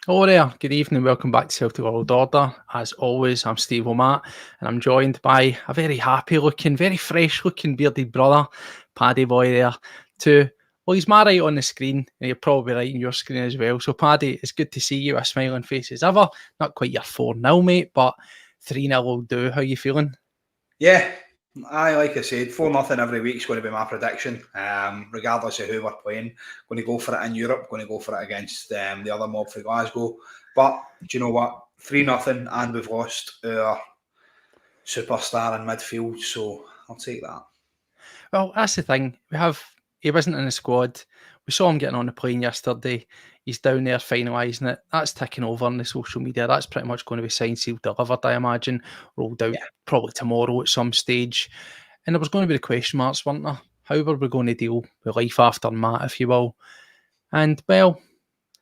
Hello there, good evening, welcome back to Celtic World Order. As always, I'm Steve O'Matt and I'm joined by a very happy looking, very fresh looking bearded brother, Paddy boy there too. Well, he's my right on the screen and you're probably right on your screen as well. So Paddy, it's good to see you with a smiling face as ever. Not quite your 4-0 mate, but 3-0 will do. How you feeling? Yeah, like I said, 4-0 every week is going to be my prediction. Regardless of who we're playing, going to go for it in Europe, going to go for it against the other mob for Glasgow. But do you know what? 3-0 and we've lost our superstar in midfield, so I'll take that. Well, that's the thing. He wasn't in the squad. We saw him getting on the plane yesterday. He's down there finalising it. That's ticking over on the social media. That's pretty much going to be signed, sealed, delivered, I imagine. Rolled out probably tomorrow at some stage. And there was going to be the question marks, weren't there? How were we going to deal with life after Matt, if you will? And, well,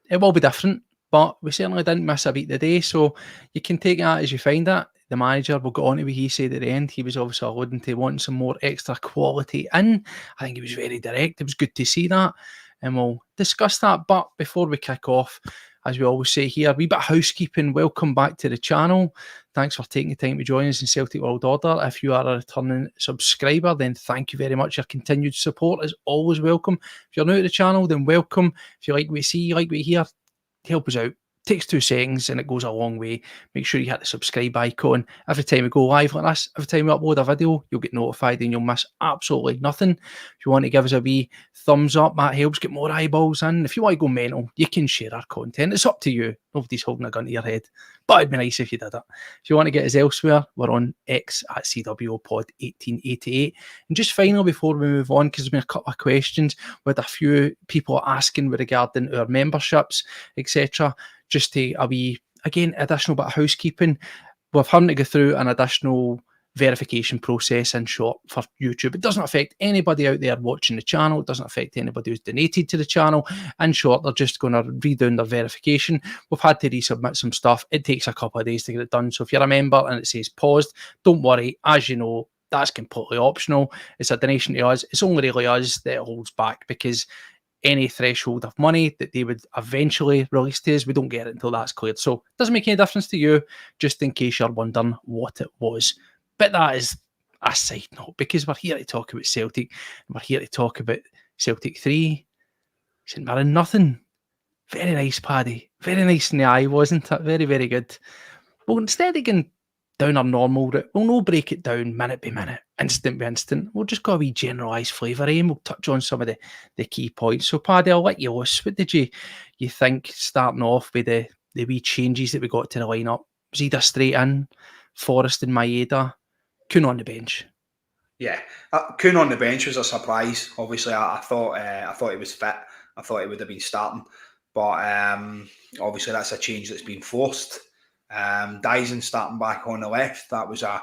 it will be different, but we certainly didn't miss a beat today. So you can take that as you find it. The manager will go on to what he said at the end. He was obviously alluding to wanting some more extra quality in. I think he was very direct. It was good to see that. And we'll discuss that. But before we kick off, as we always say here, a wee bit of housekeeping. Welcome back to the channel. Thanks for taking the time to join us in Celtic World Order. If you are a returning subscriber, then thank you very much. Your continued support is always welcome. If you're new to the channel, then welcome. If you like what you see, you like what you hear, help us out. Takes 2 seconds and it goes a long way. Make sure you hit the subscribe icon. Every time we go live like this, every time we upload a video, you'll get notified and you'll miss absolutely nothing. If you want to give us a wee thumbs up, that helps get more eyeballs in. If you want to go mental, you can share our content. It's up to you. Nobody's holding a gun to your head. But it'd be nice if you did it. If you want to get us elsewhere, we're on X at CWPod1888. And just finally, before we move on, because there's been a couple of questions with a few people asking regarding our memberships, etc. Just to a wee, again, additional bit of housekeeping. We're having to go through an additional verification process in short for YouTube. It doesn't affect anybody out there watching the channel. It doesn't affect anybody who's donated to the channel. In short, they're just going to redo their verification. We've had to resubmit some stuff. It takes a couple of days to get it done. So if you're a member and it says paused, don't worry. As you know, that's completely optional. It's a donation to us. It's only really us that it holds back because any threshold of money that they would eventually release to us, we don't get it until that's cleared. So it doesn't make any difference to you, just in case you're wondering what it was. But that is a side note, because we're here to talk about Celtic, and we're here to talk about Celtic 3, St. Mirren nothing. Very nice, Paddy. Very nice in the eye, wasn't it? Very, very good. Well, instead of going down our normal route, we'll no break it down minute by minute, instant by instant. We'll just go a wee generalised flavour, and we'll touch on some of the key points. So, Paddy, I'll let you loose. What did you think, starting off with the wee changes that we got to the lineup? Was Idah straight in, Forrest and Maeda, Kuhn on the bench? Yeah, Kuhn on the bench was a surprise. Obviously, I thought he was fit. I thought he would have been starting, but obviously that's a change that's been forced. Dyson starting back on the left, that was a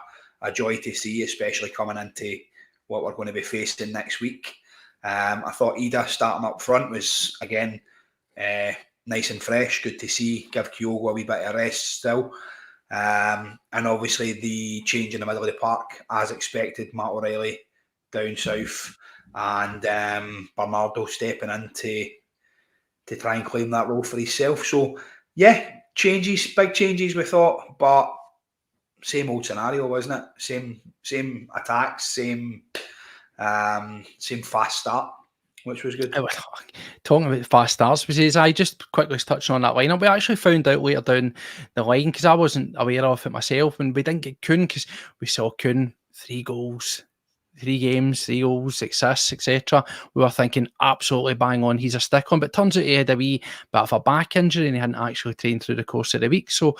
joy to see, especially coming into what we're going to be facing next week. I thought Idah starting up front was, again, nice and fresh, good to see, give Kyogo a wee bit of rest still. And obviously the change in the middle of the park, as expected, Matt O'Reilly down south and Bernardo stepping in to try and claim that role for himself. So, yeah, changes, big changes we thought, but same old scenario, wasn't it? Same attacks, same fast start, which was good. Talking about fast starts, because I just quickly touching on that lineup. We actually found out later down the line, because I wasn't aware of it myself, when we didn't get Kuhn, because we saw Kuhn 3 goals, 3 games, 3 goals, assists, etc. We were thinking absolutely bang on, he's a stick on, but turns out he had a wee bit of a back injury and he hadn't actually trained through the course of the week. So,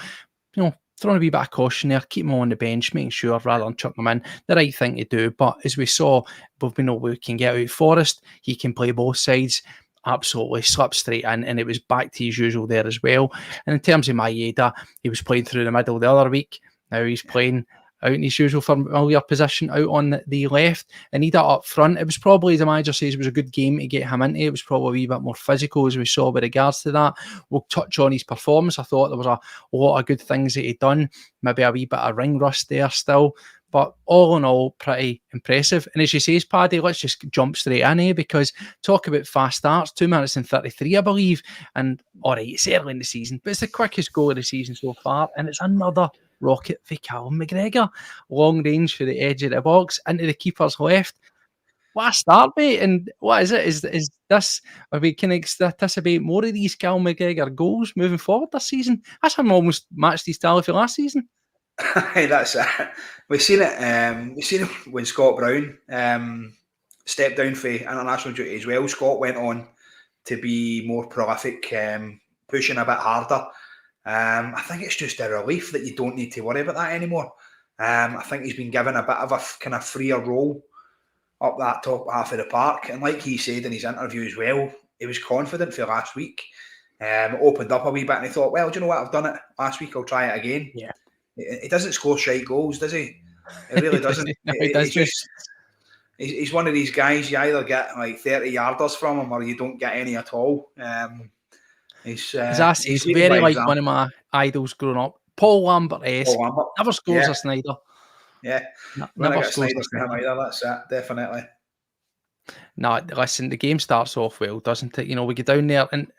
throwing a wee bit of caution there, keep him on the bench, making sure rather than chucking him in, the right thing to do. But as we saw, we know we can get out Forrest, he can play both sides, absolutely slipped straight in, and it was back to his usual there as well. And in terms of Maeda, he was playing through the middle the other week, now he's playing out in his usual familiar position out on the left, and Idah up front. It was probably, the manager says, it was a good game to get him into. It was probably a wee bit more physical, as we saw with regards to that. We'll touch on his performance. I thought there was a lot of good things that he'd done, maybe a wee bit of ring rust there still, But all in all, pretty impressive. And as you say, Paddy, let's just jump straight in, because talk about fast starts, 2 minutes and 33, I believe. And all right, it's early in the season, but it's the quickest goal of the season so far. And it's another rocket for Callum McGregor. Long range for the edge of the box into the keeper's left. What a start, mate. And what is it? Is this, are we can anticipate more of these Callum McGregor goals moving forward this season? That's him almost matched his tally for last season. That's it. We've seen it. We've seen it when Scott Brown stepped down for international duty as well. Scott went on to be more prolific, pushing a bit harder. I think it's just a relief that you don't need to worry about that anymore. I think he's been given a bit of a kind of freer role up that top half of the park. And like he said in his interview as well, he was confident for last week. Opened up a wee bit and he thought, well, do you know what? I've done it last week. I'll try it again. Yeah. He doesn't score shite goals, does he? He really doesn't. He's one of these guys, you either get like 30 yarders from him or you don't get any at all. He's very like one of my idols growing up. Paul Lambert-esque. Never scores a Snyder. Yeah. Never scores a Snyder either, that's it, definitely. No, listen, the game starts off well, doesn't it? We get down there and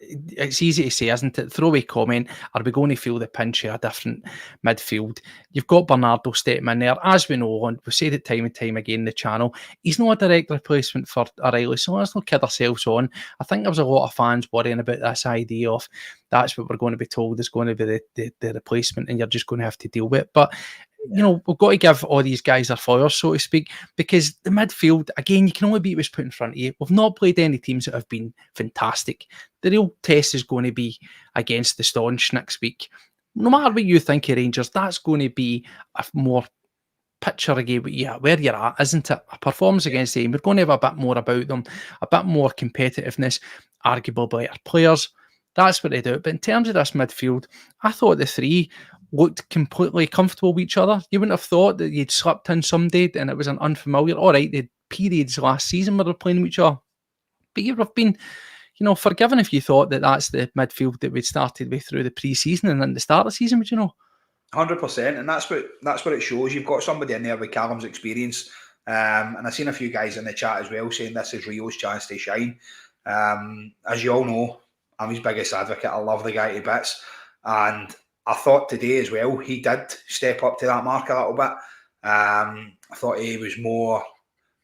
it's easy to say, isn't it? Throwaway comment, are we going to feel the pinch of a different midfield? You've got Bernardo stepping in there. As we know, and we've said it time and time again in the channel, he's not a direct replacement for O'Reilly, so let's not kid ourselves on. I think there was a lot of fans worrying about this idea of that's what we're going to be told is going to be the replacement and you're just going to have to deal with it. But we've got to give all these guys their flowers, so to speak, because the midfield, again, you can only beat what's put in front of you. We've not played any teams that have been fantastic. The real test is going to be against the staunch next week. No matter what you think of Rangers, that's going to be a more picture again where you're at, isn't it? A performance against them. We're going to have a bit more about them, a bit more competitiveness, arguably better players. That's what they do. But in terms of this midfield, I thought the three looked completely comfortable with each other. You wouldn't have thought that you'd slipped in someday and it was an unfamiliar. All right, they had periods last season where they're playing with each other. But you would have been, forgiven if you thought that that's the midfield that we'd started with through the pre-season and then the start of the season, would you know? 100%, and that's what it shows. You've got somebody in there with Callum's experience, and I've seen a few guys in the chat as well saying this is Rio's chance to shine. As you all know, I'm his biggest advocate. I love the guy to bits, and I thought today as well he did step up to that mark a little bit. I thought he was more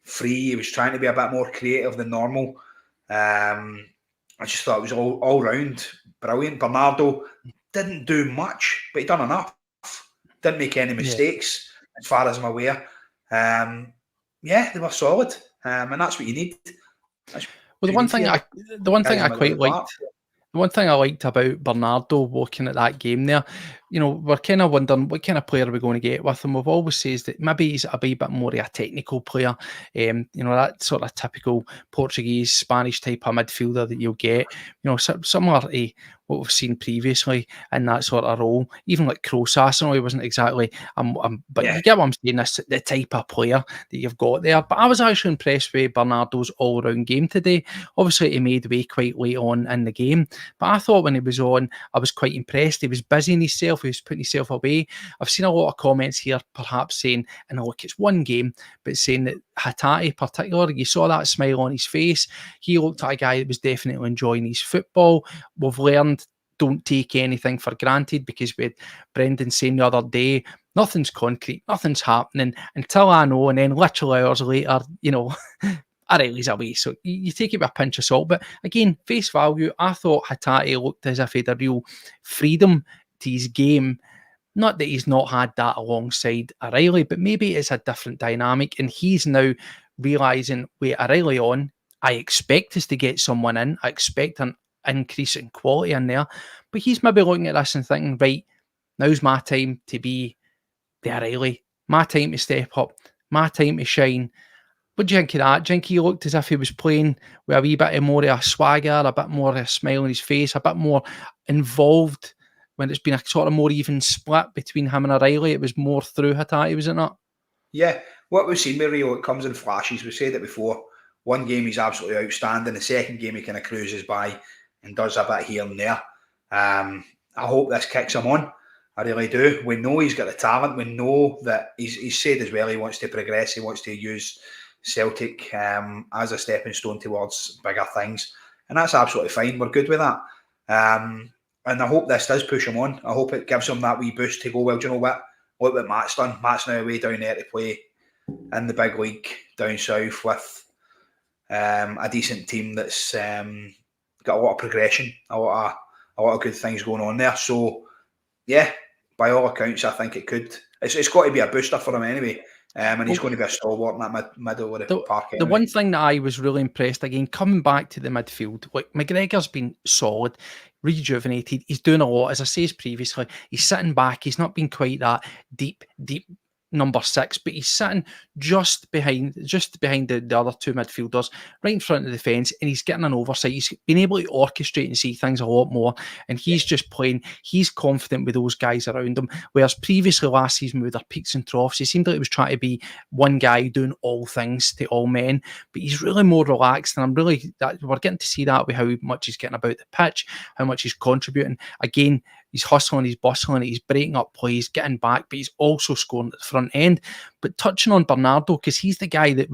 free. He was trying to be a bit more creative than normal. I just thought it was all round brilliant. Bernardo didn't do much, but he done enough. Didn't make any mistakes, as far as I'm aware. They were solid, and that's what you need. Well, the one thing I quite liked. The one thing I liked about Bernardo looking at that game there, we're kind of wondering what kind of player are we going to get with him. We've always said that maybe he's a bit more of a technical player, that sort of typical Portuguese, Spanish type of midfielder that you'll get, similar to what we've seen previously in that sort of role. Even like Crosas, I know he wasn't exactly, but you get what I'm saying, this the type of player that you've got there. But I was actually impressed with Bernardo's all-round game today. Obviously, he made way quite late on in the game, but I thought when he was on, I was quite impressed. He was busying himself, he was putting himself away. I've seen a lot of comments here, perhaps saying, and look, it's one game, but saying that Hatate particularly, you saw that smile on his face. He looked like a guy that was definitely enjoying his football. We've learned, don't take anything for granted, because we had Brendan saying the other day, nothing's concrete, nothing's happening until I know, and then literally hours later, O'Reilly's away. So you take it with a pinch of salt. But again, face value, I thought Hatate looked as if he had a real freedom to his game. Not that he's not had that alongside O'Reilly, but maybe it's a different dynamic, and he's now realising, with O'Reilly on, I expect us to get someone in. I expect an increase in quality in there. But he's maybe looking at this and thinking, right, now's my time to be the O'Reilly. My time to step up. My time to shine. What do you think of that? Do you think he looked as if he was playing with a wee bit more of a swagger, a bit more of a smile on his face, a bit more involved when it's been a sort of more even split between him and O'Reilly? It was more through Hatate, was it not? Yeah, what we've seen with Rio, it comes in flashes. We've said it before. One game he's absolutely outstanding. The second game he kind of cruises by and does a bit here and there. I hope this kicks him on. I really do. We know he's got the talent. We know that he's said as well he wants to progress. He wants to use Celtic as a stepping stone towards bigger things. And that's absolutely fine. We're good with that. And I hope this does push him on. I hope it gives him that wee boost to go, well, do you know what? Look what Matt's done. Matt's now away down there to play in the big league down south with a decent team that's got a lot of progression, a lot of good things going on there. So, yeah, by all accounts, I think it could. It's got to be a booster for him anyway. And he's going to be a stalwart in that middle of the park anyway. The one thing that I was really impressed, again, coming back to the midfield, like McGregor's been solid, rejuvenated. He's doing a lot. As I said previously, he's sitting back. He's not been quite that deep number 6, but he's sitting just behind the other two midfielders, right in front of the fence, and he's getting an oversight. He's been able to orchestrate and see things a lot more, and he's just playing. He's confident with those guys around him, whereas previously last season with their peaks and troughs, he seemed like he was trying to be one guy doing all things to all men, but he's really more relaxed, and we're getting to see that with how much he's getting about the pitch, how much he's contributing. Again, he's hustling, he's bustling, he's breaking up plays, getting back, but he's also scoring at the front end. But touching on Bernardo, because he's the guy that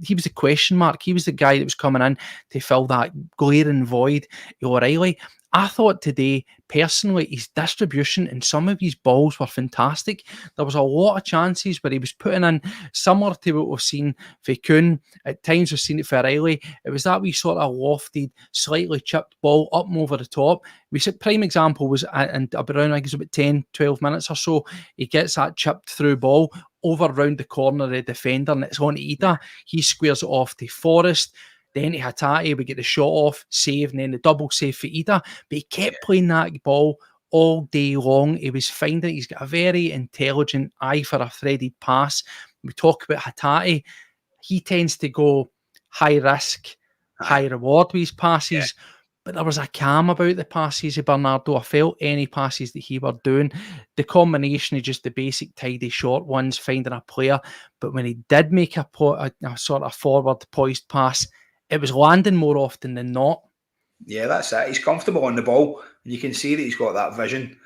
he was the question mark. He was the guy that was coming in to fill that glaring void of O'Reilly. I thought today, personally, his distribution and some of his balls were fantastic. There was a lot of chances where he was putting in, similar to what we've seen for Kuhn. At times we've seen it for O'Reilly. It was that wee sort of lofted, slightly chipped ball up and over the top. We said prime example was in around, I guess, about 10, 12 minutes or so. He gets that chipped through ball over round the corner of the defender, and it's on Idah. He squares it off to Forrest. Then to Hatate, we get the shot off, save, and then the double save for Idah. But he kept playing that ball all day long. He was finding he's got a very intelligent eye for a threaded pass. We talk about Hatate. He tends to go high risk, high reward with his passes. Yeah. But there was a calm about the passes of Bernardo. I felt any passes that he were doing, the combination of just the basic tidy short ones, finding a player. But when he did make a sort of forward poised pass, it was landing more often than not. Yeah, that's it. He's comfortable on the ball. And you can see that he's got that vision.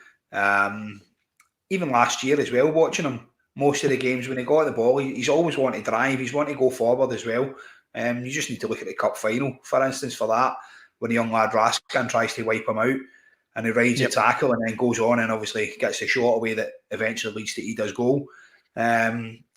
Even last year as well, watching him, most of the games when he got the ball, he's always wanting to drive. He's wanting to go forward as well. You just need to look at the cup final, for instance, for that. When the young lad Raskin tries to wipe him out and he rides a tackle and then goes on and obviously gets the shot away that eventually leads to Idah's goal.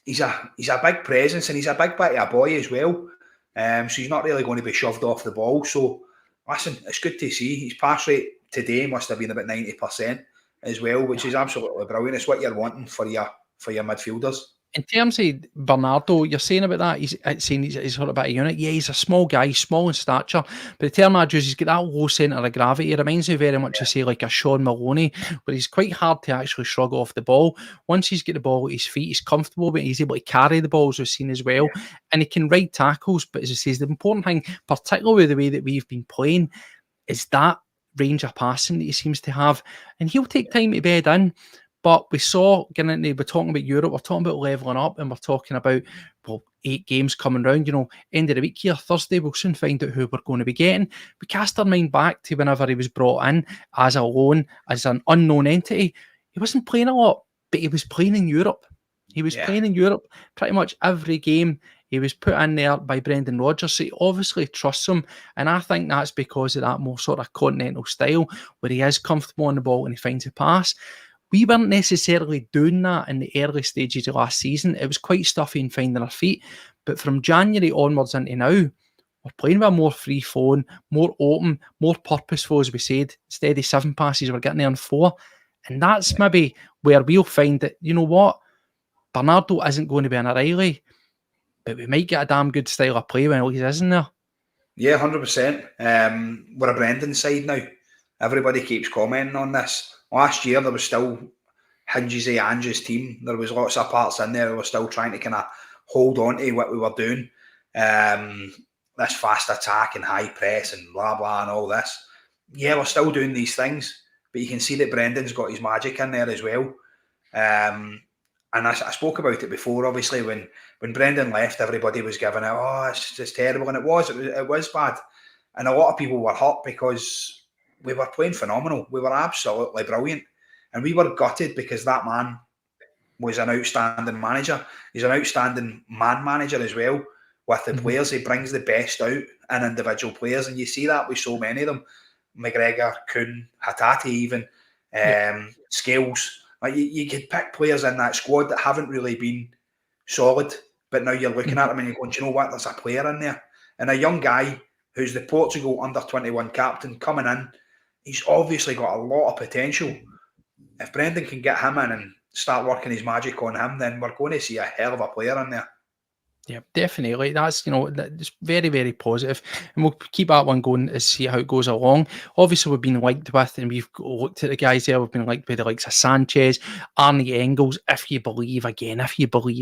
He's a big presence and he's a big bit of a boy as well. So he's not really going to be shoved off the ball. So, listen, it's good to see. His pass rate today must have been about 90% as well, which is absolutely brilliant. It's what you're wanting for your midfielders. In terms of Bernardo, you're saying about that, he's sort of about a unit. Yeah, he's a small guy, small in stature, but the term I use, he's got that low centre of gravity. It reminds me very much of, say, like a Sean Maloney, where he's quite hard to actually shrug off the ball. Once he's got the ball at his feet, he's comfortable, but he's able to carry the ball, as we've seen as well, and he can ride tackles. But as I say, the important thing, particularly with the way that we've been playing, is that range of passing that he seems to have, and he'll take time to bed in. But we saw, we're talking about Europe, we're talking about levelling up, and we're talking about, 8 games coming round, end of the week here, Thursday, we'll soon find out who we're going to be getting. We cast our mind back to whenever he was brought in as a loan, as an unknown entity. He wasn't playing a lot, but he was playing in Europe. He was playing in Europe pretty much every game. He was put in there by Brendan Rodgers, so he obviously trusts him, and I think that's because of that more sort of continental style, where he is comfortable on the ball and he finds a pass. We weren't necessarily doing that in the early stages of last season. It was quite stuffy and finding our feet. But from January onwards into now, we're playing with a more free flowing, more open, more purposeful, as we said. Instead of 7 passes, we're getting there on 4. And that's maybe where we'll find that, you know what, Bernardo isn't going to be an O'Reilly, but we might get a damn good style of play when he isn't there. Yeah, 100%. We're a Brendan side now. Everybody keeps commenting on this. Last year, there was still hinges of Ange's team. There was lots of parts in there that were still trying to kind of hold on to what we were doing. This fast attack and high press and blah, blah, and all this. Yeah, we're still doing these things, but you can see that Brendan's got his magic in there as well. And I spoke about it before, obviously, when Brendan left, everybody was giving it, it's just terrible. And it was bad. And a lot of people were hurt because we were playing phenomenal. We were absolutely brilliant. And we were gutted because that man was an outstanding manager. He's an outstanding man manager as well. With the players, he brings the best out in individual players, and you see that with so many of them. McGregor, Kuhn, Hatate even, Scales. Like you could pick players in that squad that haven't really been solid, but now you're looking at them and you're going, do you know what, there's a player in there. And a young guy who's the Portugal under-21 captain coming in, he's obviously got a lot of potential. If Brendan can get him in and start working his magic on him, then we're going to see a hell of a player in there. Yeah, definitely. That's, it's very, very positive. And we'll keep that one going to see how it goes along. Obviously, we've been liked with, and we've looked at the guys there, we've been liked with the likes of Sanchez, Arnie Engels, if you believe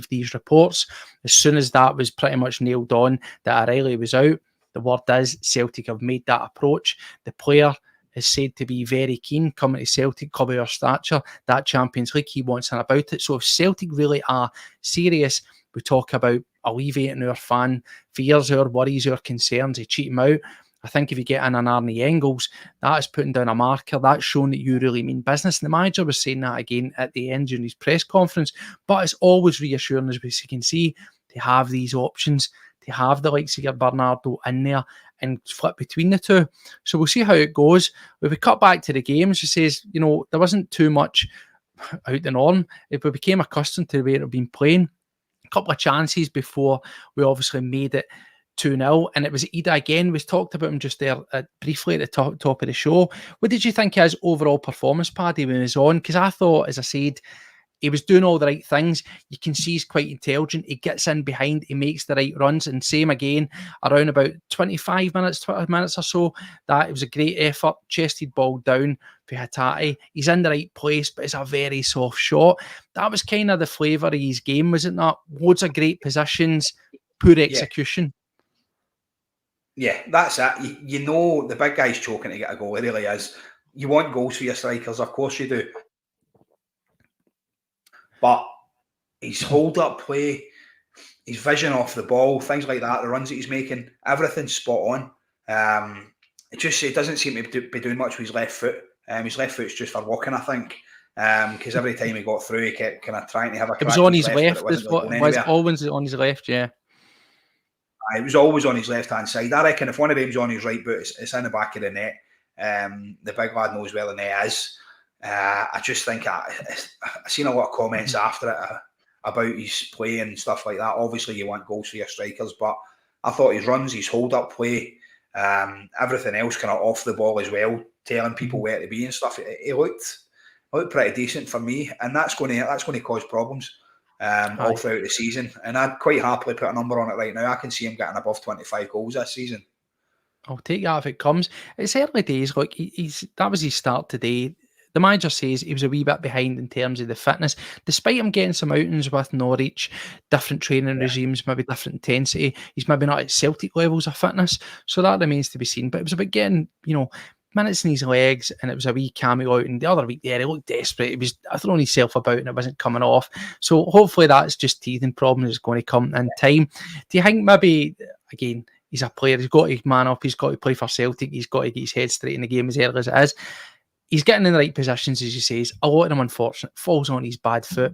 these reports. As soon as that was pretty much nailed on, that O'Reilly was out, the word is Celtic have made that approach. The player is said to be very keen coming to Celtic, cover our stature, that Champions League, he wants in about it. So if Celtic really are serious, we talk about alleviating our fan fears, our worries, our concerns, they cheat him out. I think if you get in an Arnie Engels, that is putting down a marker. That's showing that you really mean business. And the manager was saying that again at the end during his press conference. But it's always reassuring, as we can see, to have these options, to have the likes of your Bernardo in there and flip between the two. So we'll see how it goes. If we cut back to the games, she says, there wasn't too much out the norm. If we became accustomed to the way it had been playing, a couple of chances before we obviously made it 2-0, and it was Idah again. We talked about him just there briefly at the top of the show. What did you think of his overall performance, Paddy, when he was on? Because I thought, as I said, he was doing all the right things. You can see he's quite intelligent. He gets in behind, he makes the right runs, and same again, around about 25 minutes, 20 minutes or so, that it was a great effort, chested ball down for Hatate. He's in the right place, but it's a very soft shot. That was kind of the flavour of his game, wasn't that? Loads of great positions, poor execution. Yeah, that's it. The big guy's choking to get a goal. It really is. You want goals for your strikers, of course you do. But his hold-up play, his vision off the ball, things like that, the runs that he's making, everything's spot on. It doesn't seem to be doing much with his left foot. His left foot's just for walking, I think. Because every time he got through, he kept kind of trying to have a crack. It was on his left. It was always on his left, yeah. It was always on his left-hand side. I reckon if one of them's on his right boot, it's in the back of the net. The big lad knows where the net is. I just think I've seen a lot of comments after it about his play and stuff like that. Obviously, you want goals for your strikers, but I thought his runs, his hold-up play, everything else kind of off the ball as well, telling people where to be and stuff. It looked pretty decent for me, and that's going to cause problems all throughout the season. And I'd quite happily put a number on it right now. I can see him getting above 25 goals this season. I'll take that if it comes. It's early days. Look, that was his start today. The manager says he was a wee bit behind in terms of the fitness, despite him getting some outings with Norwich, different training regimes, maybe different intensity. He's maybe not at Celtic levels of fitness, so that remains to be seen. But it was about getting, minutes in his legs, and it was a wee cameo out. And the other week there, he looked desperate. He was throwing himself about, and it wasn't coming off. So hopefully that's just teething problems that's going to come in time. Do you think maybe, again, he's a player, he's got to man up, he's got to play for Celtic, he's got to get his head straight in the game as early as it is. He's getting in the right positions, as you say. A lot of them, unfortunately, falls on his bad foot.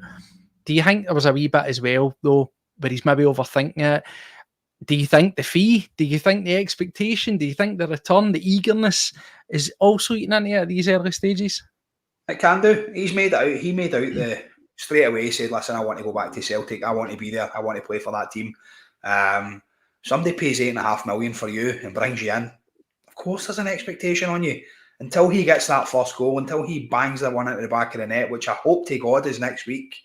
Do you think there was a wee bit as well, though, where he's maybe overthinking it? Do you think the fee? Do you think the expectation? Do you think the return, the eagerness is also eating into it at these early stages? It can do. He made out the straight away. He said, "Listen, I want to go back to Celtic. I want to be there. I want to play for that team." Somebody pays $8.5 million for you and brings you in. Of course, there's an expectation on you. Until he gets that first goal, until he bangs the one into the back of the net, which I hope to God is next week,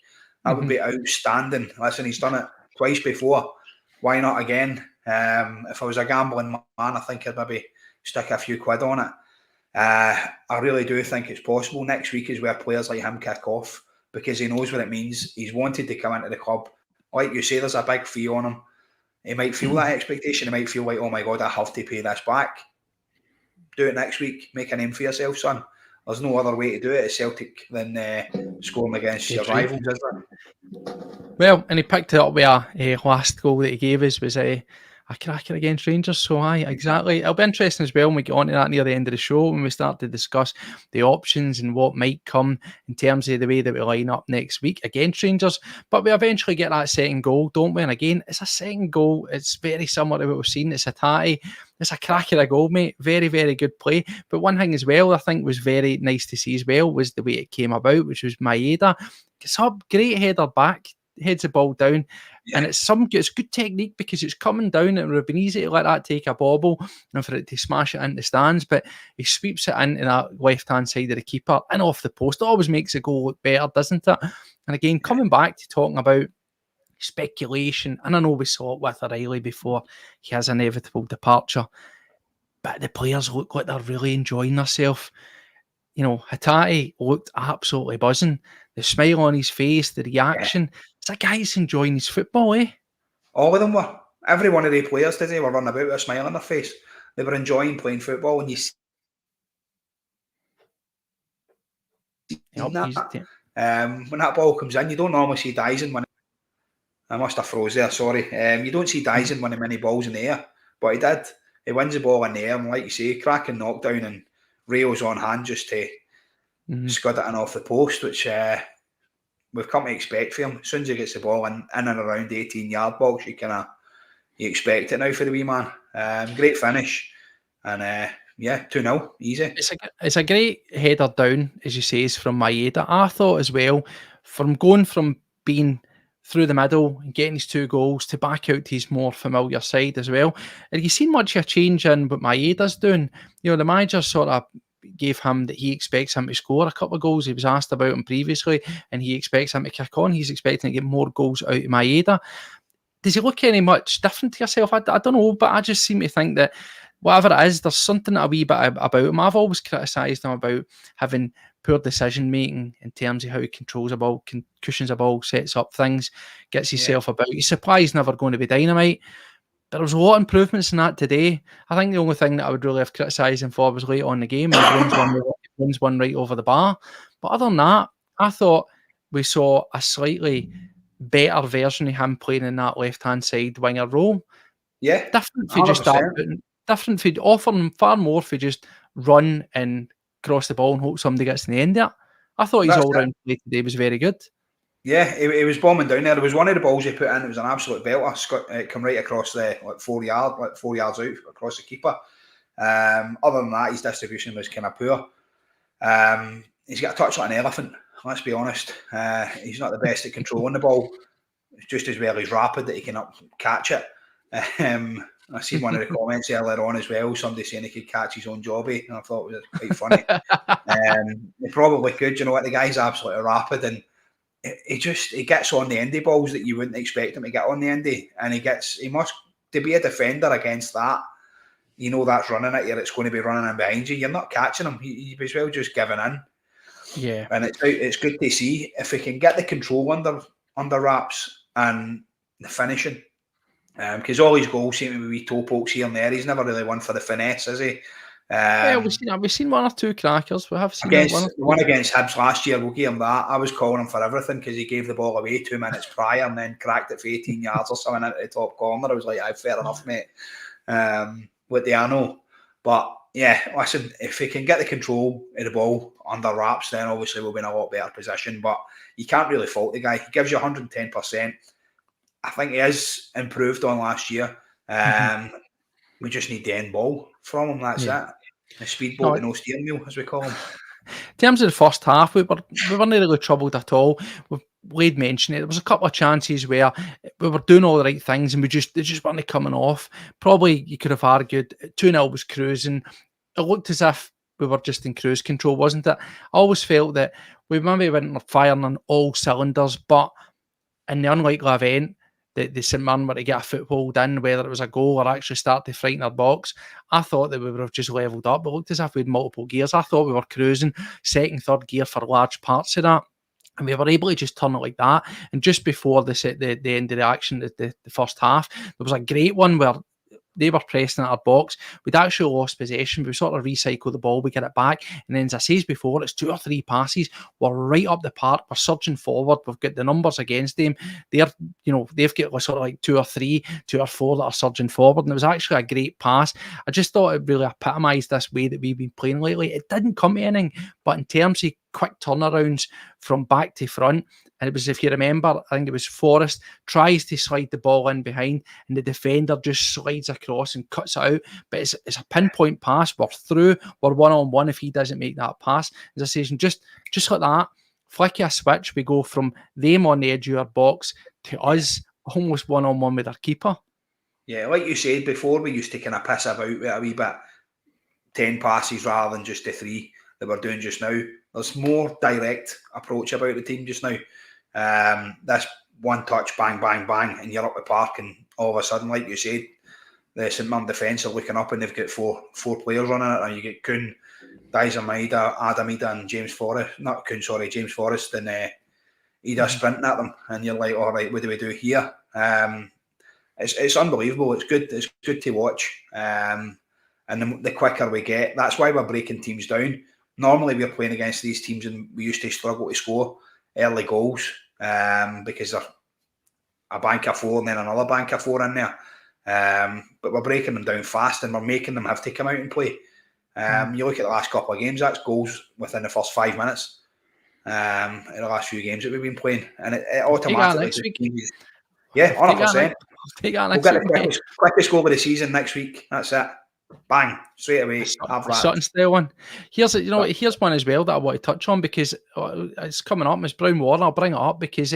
that would be outstanding. Listen, he's done it twice before. Why not again? If I was a gambling man, I think I'd maybe stick a few quid on it. I really do think it's possible. Next week is where players like him kick off, because he knows what it means. He's wanted to come into the club. Like you say, there's a big fee on him. He might feel that expectation. He might feel like, oh my God, I have to pay this back. Do it next week. Make a name for yourself, son. There's no other way to do it at Celtic than scoring against your rivals, is there? Well, and he picked it up with a last goal that he gave us was a cracker against Rangers. So aye, exactly. It'll be interesting as well when we get on to that near the end of the show, when we start to discuss the options and what might come in terms of the way that we line up next week against Rangers. But we eventually get that second goal, don't we? And again, it's a second goal. It's very similar to what we've seen. It's Hatate. It's a cracker of goal, mate. Very, very good play. But one thing as well, I think was very nice to see as well, was the way it came about, which was Maeda. Gets up, great header back, heads the ball down. Yeah. And it's good technique because it's coming down. It would have been easy to let that take a bobble and for it to smash it into the stands, but he sweeps it into that left-hand side of the keeper and off the post. It always makes a goal look better, doesn't it? And again, coming back to talking about speculation, and I know we saw it with O'Reilly before his inevitable departure, but the players look like they're really enjoying themselves. You know, Hatate looked absolutely buzzing. The smile on his face, the reaction. It's a guy who's enjoying his football, eh? All of them were. Every one of the players today were running about with a smile on their face. They were enjoying playing football, and you see that. When that ball comes in, you don't normally see Dyson when I must have froze there, sorry. You don't see Dyson winning many balls in the air, but he did. He wins the ball in the air, and like you say, cracking knockdown and rails on hand just to scud it in off the post, which we've come to expect for him. As soon as he gets the ball in and around the 18-yard box, you expect it now for the wee man. Great finish, and 2-0, easy. It's a great header down, as you say, from Maeda. I thought as well, from going from being through the middle and getting his 2 goals to back out to his more familiar side as well. Have you seen much of a change in what Maeda's doing? You know, the manager sort of gave him that he expects him to score a couple of goals. He was asked about him previously, and he expects him to kick on. He's expecting to get more goals out of Maeda. Does he look any much different to yourself? I don't know, but I just seem to think that whatever it is, there's something a wee bit about him. I've always criticised him about having poor decision making in terms of how he controls a ball, cushions a ball, sets up things, gets himself about. His supply is never going to be dynamite. But there was a lot of improvements in that today. I think the only thing that I would really have criticised him for was late on the game, and he wins one right over the bar. But other than that, I thought we saw a slightly better version of him playing in that left-hand side winger role. Yeah, different for just that, different for offering far more for just run and cross the ball and hope somebody gets in the end of it. I thought his all-round play today was very good. Yeah, he was bombing down there. There was one of the balls he put in. It was an absolute belter. It come right across the 4 yards out across the keeper. Other than that, his distribution was kind of poor. He's got a touch like an elephant. Let's be honest. He's not the best at controlling the ball. It's just as well he's rapid that he can catch it. I seen one of the comments earlier on as well. Somebody saying he could catch his own jobby, and I thought it was quite funny. He probably could. You know what? The guy's absolutely rapid, and he gets on the endy balls that you wouldn't expect him to get on the endy, and he must to be a defender against that. You know that's running at you. It's going to be running in behind you. You're not catching him. You as well just giving in. Yeah, and it's good to see if he can get the control under wraps and the finishing. Because all his goals seem to be toe pokes here and there. He's never really one for the finesse, is he? We've seen one or two crackers. We have seen one against Hibs last year. We'll give him that. I was calling him for everything because he gave the ball away 2 minutes prior and then cracked it for 18 yards or something into the top corner. I was like, fair enough, mate. What do I know? But yeah, listen, if he can get the control of the ball under wraps, then obviously we'll be in a lot better position. But you can't really fault the guy. He gives you 110%. I think he is improved on last year. We just need the end ball from him. That's it. The speedboat with no steering wheel, as we call him. In terms of the first half, we weren't really troubled at all. Wade mentioned it. There was a couple of chances where we were doing all the right things and they just weren't coming off. Probably you could have argued 2-0 was cruising. It looked as if we were just in cruise control, wasn't it? I always felt that we maybe weren't firing on all cylinders, but in the unlikely event the St.Mirren were to get a foothold in, whether it was a goal or actually start to frighten our box, I thought that we would have just levelled up. It looked as if we had multiple gears. I thought we were cruising second, third gear for large parts of that. And we were able to just turn it like that. And just before the end of the action, the first half, there was a great one where they were pressing at our box. We'd actually lost possession. We sort of recycle the ball, we get it back, and then as I said before, it's 2 or 3 passes. We're right up the park. We're surging forward. We've got the numbers against them. They've got sort of like 2 or 3, 2 or 4 that are surging forward, and it was actually a great pass. I just thought it really epitomised this way that we've been playing lately. It didn't come to anything, but in terms of quick turnarounds from back to front, and it was, if you remember, I think it was Forrest tries to slide the ball in behind, and the defender just slides across and cuts it out. But it's a pinpoint pass. We're through. We're 1-on-1 if he doesn't make that pass. As I say, just like that, flick a switch, we go from them on the edge of our box to us almost 1-on-1 with our keeper. Yeah, like you said before, we used to kind of piss about with a wee bit, 10 passes rather than just the 3 that we're doing just now. There's more direct approach about the team just now. This one touch, bang, bang, bang, and you're up the park, and all of a sudden, like you said, the St. Mirren defence are looking up and they've got four players running it, and you get Kuhn, Maeda, Idah, and James Forrest, and Idah sprinting at them, and you're like, all right, what do we do here? It's unbelievable. It's good to watch. And the quicker we get, that's why we're breaking teams down. Normally we're playing against these teams and we used to struggle to score early goals because they're a bank of 4 and then another bank of 4 in there. But we're breaking them down fast and we're making them have to come out and play. You look at the last couple of games, that's goals within the first 5 minutes in the last few games that we've been playing. And it automatically... Yeah, 100%. We'll get the quickest goal of the season next week. That's it. Bang, straight away. Sutton style one. Here's one as well that I want to touch on because it's coming up. It's Brown Warren. I'll bring it up because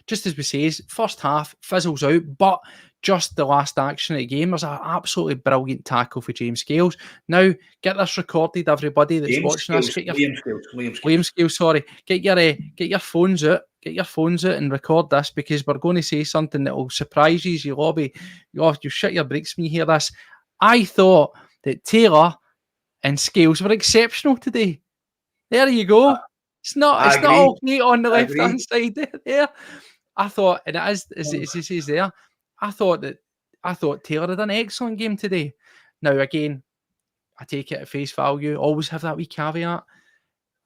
just as we say, first half fizzles out, but just the last action of the game, there's an absolutely brilliant tackle for James Scales. Now, get this recorded, everybody that's watching this. Liam Scales, sorry. Get your phones out. Get your phones out and record this because we're going to say something that will surprise you. You'll shit your brakes when you hear this. I thought that Taylor and Scales were exceptional today. There you go. It's not all neat on the left-hand side there. I thought, and it is, as he says there, I thought Taylor had an excellent game today. Now, again, I take it at face value. Always have that wee caveat.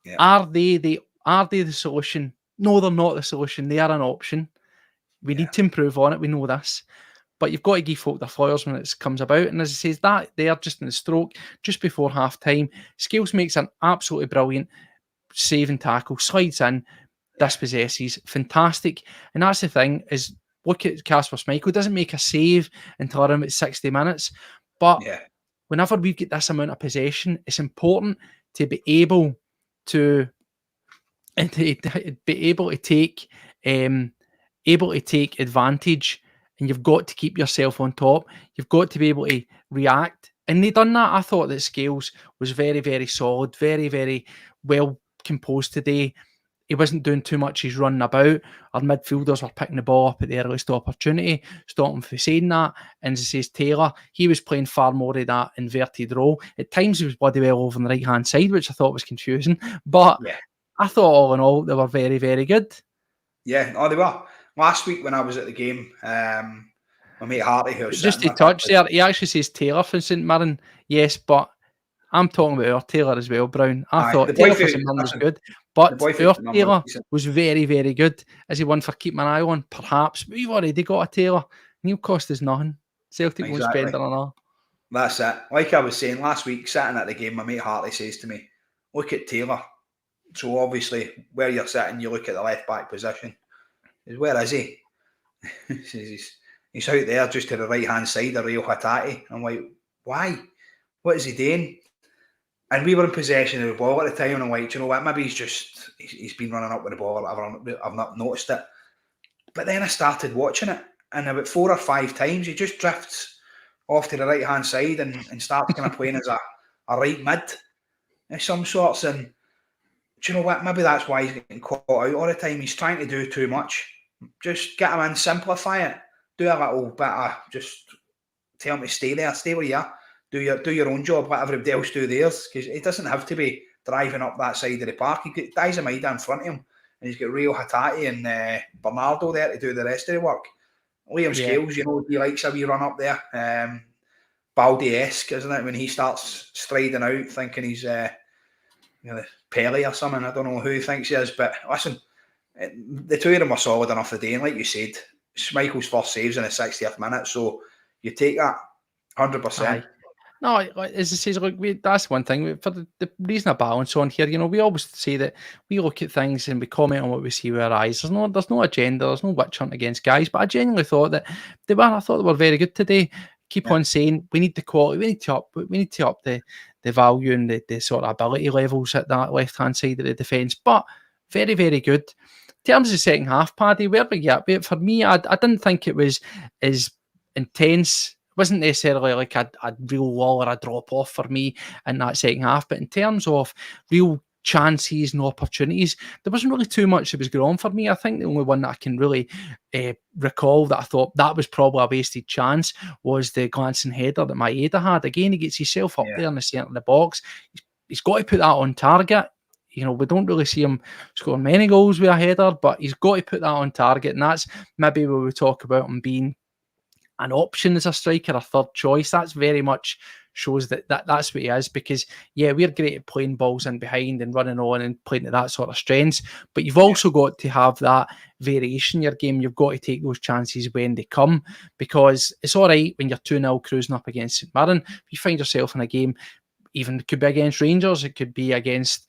Yeah. Are they the solution? No, they're not the solution. They are an option. We need to improve on it. We know this. But you've got to give folk their flowers when it comes about. And as it says, that they're just in the stroke, just before half-time. Scales makes an absolutely brilliant saving tackle, slides in, dispossesses. Fantastic. And that's the thing, is look at Kasper Schmeichel. Doesn't make a save until around 60 minutes. But whenever we get this amount of possession, it's important to be able to take advantage, and you've got to keep yourself on top. You've got to be able to react, and they done that. I thought that Scales was very, very solid, very, very well composed today. He wasn't doing too much. He's running about. Our midfielders were picking the ball up at the earliest opportunity. Stop him from saying that. And as it says, Taylor, he was playing far more of that inverted role. At times he was bloody well over on the right hand side, which I thought was confusing. But I thought all in all, they were very, very good. Yeah, they were. Last week when I was at the game, my mate Hatate, who was just to touch there, he actually says Taylor from St. Mirren. Yes, but I'm talking about our Taylor as well, Brown. I thought Taylor for St. Mirren was good, but our Taylor was very, very good. Is he one for keeping an eye on? Perhaps. We've already got a Taylor, and he'll cost us nothing. Celtic won't spend it on all. That's it. Like I was saying last week, sitting at the game, my mate Hatate says to me, look at Taylor. So obviously, where you're sitting, you look at the left-back position. Where is he? He's out there just to the right-hand side of Hatate. I'm like, why? What is he doing? And we were in possession of the ball at the time, and I'm like, you know what? Maybe he's been running up with the ball or whatever. I've not noticed it. But then I started watching it, and about 4 or 5 times, he just drifts off to the right-hand side and starts kind of playing as a right mid of some sorts. And do you know what? Maybe that's why he's getting caught out all the time. He's trying to do too much. Just get him in, simplify it. Do a little bit of just tell him to stay there, stay where you are. Do your own job, let everybody else do theirs. Because he doesn't have to be driving up that side of the park. He got Maeda in front of him, and he's got Hatate and Bernardo there to do the rest of the work. Liam Scales, he likes a wee run up there. Baldy-esque, isn't it? When he starts striding out, thinking he's Pele or something. I don't know who he thinks he is, but listen, the two of them were solid enough today, and like you said, Schmeichel's first saves in the 60th minute, so you take that 100%. No, as I say, look, that's one thing. For the reason of balance on here, we always say that we look at things and we comment on what we see with our eyes. There's no agenda, there's no witch hunt against guys, but I genuinely thought that they were very good today. Keep on saying we need the quality, we need to up the value and the sort of ability levels at that left hand side of the defence. But very, very good. In terms of the second half, Paddy, where were you at? For me, I didn't think it was as intense. It wasn't necessarily like a real lull or a drop off for me in that second half, but in terms of real chances and opportunities, there wasn't really too much that was going on for me. I think the only one that I can really recall that I thought that was probably a wasted chance was the glancing header that Maeda had. Again, he gets himself up there in the centre of the box. He's got to put that on target. We don't really see him scoring many goals with a header, but he's got to put that on target, and that's maybe where we talk about him being an option as a striker, a third choice. That's very much shows that's what he is, because we're great at playing balls in behind and running on and playing to that sort of strengths, but you've also got to have that variation in your game. You've got to take those chances when they come, because it's all right when you're 2-0 cruising up against St. Mirren. If you find yourself in a game, even it could be against Rangers, it could be against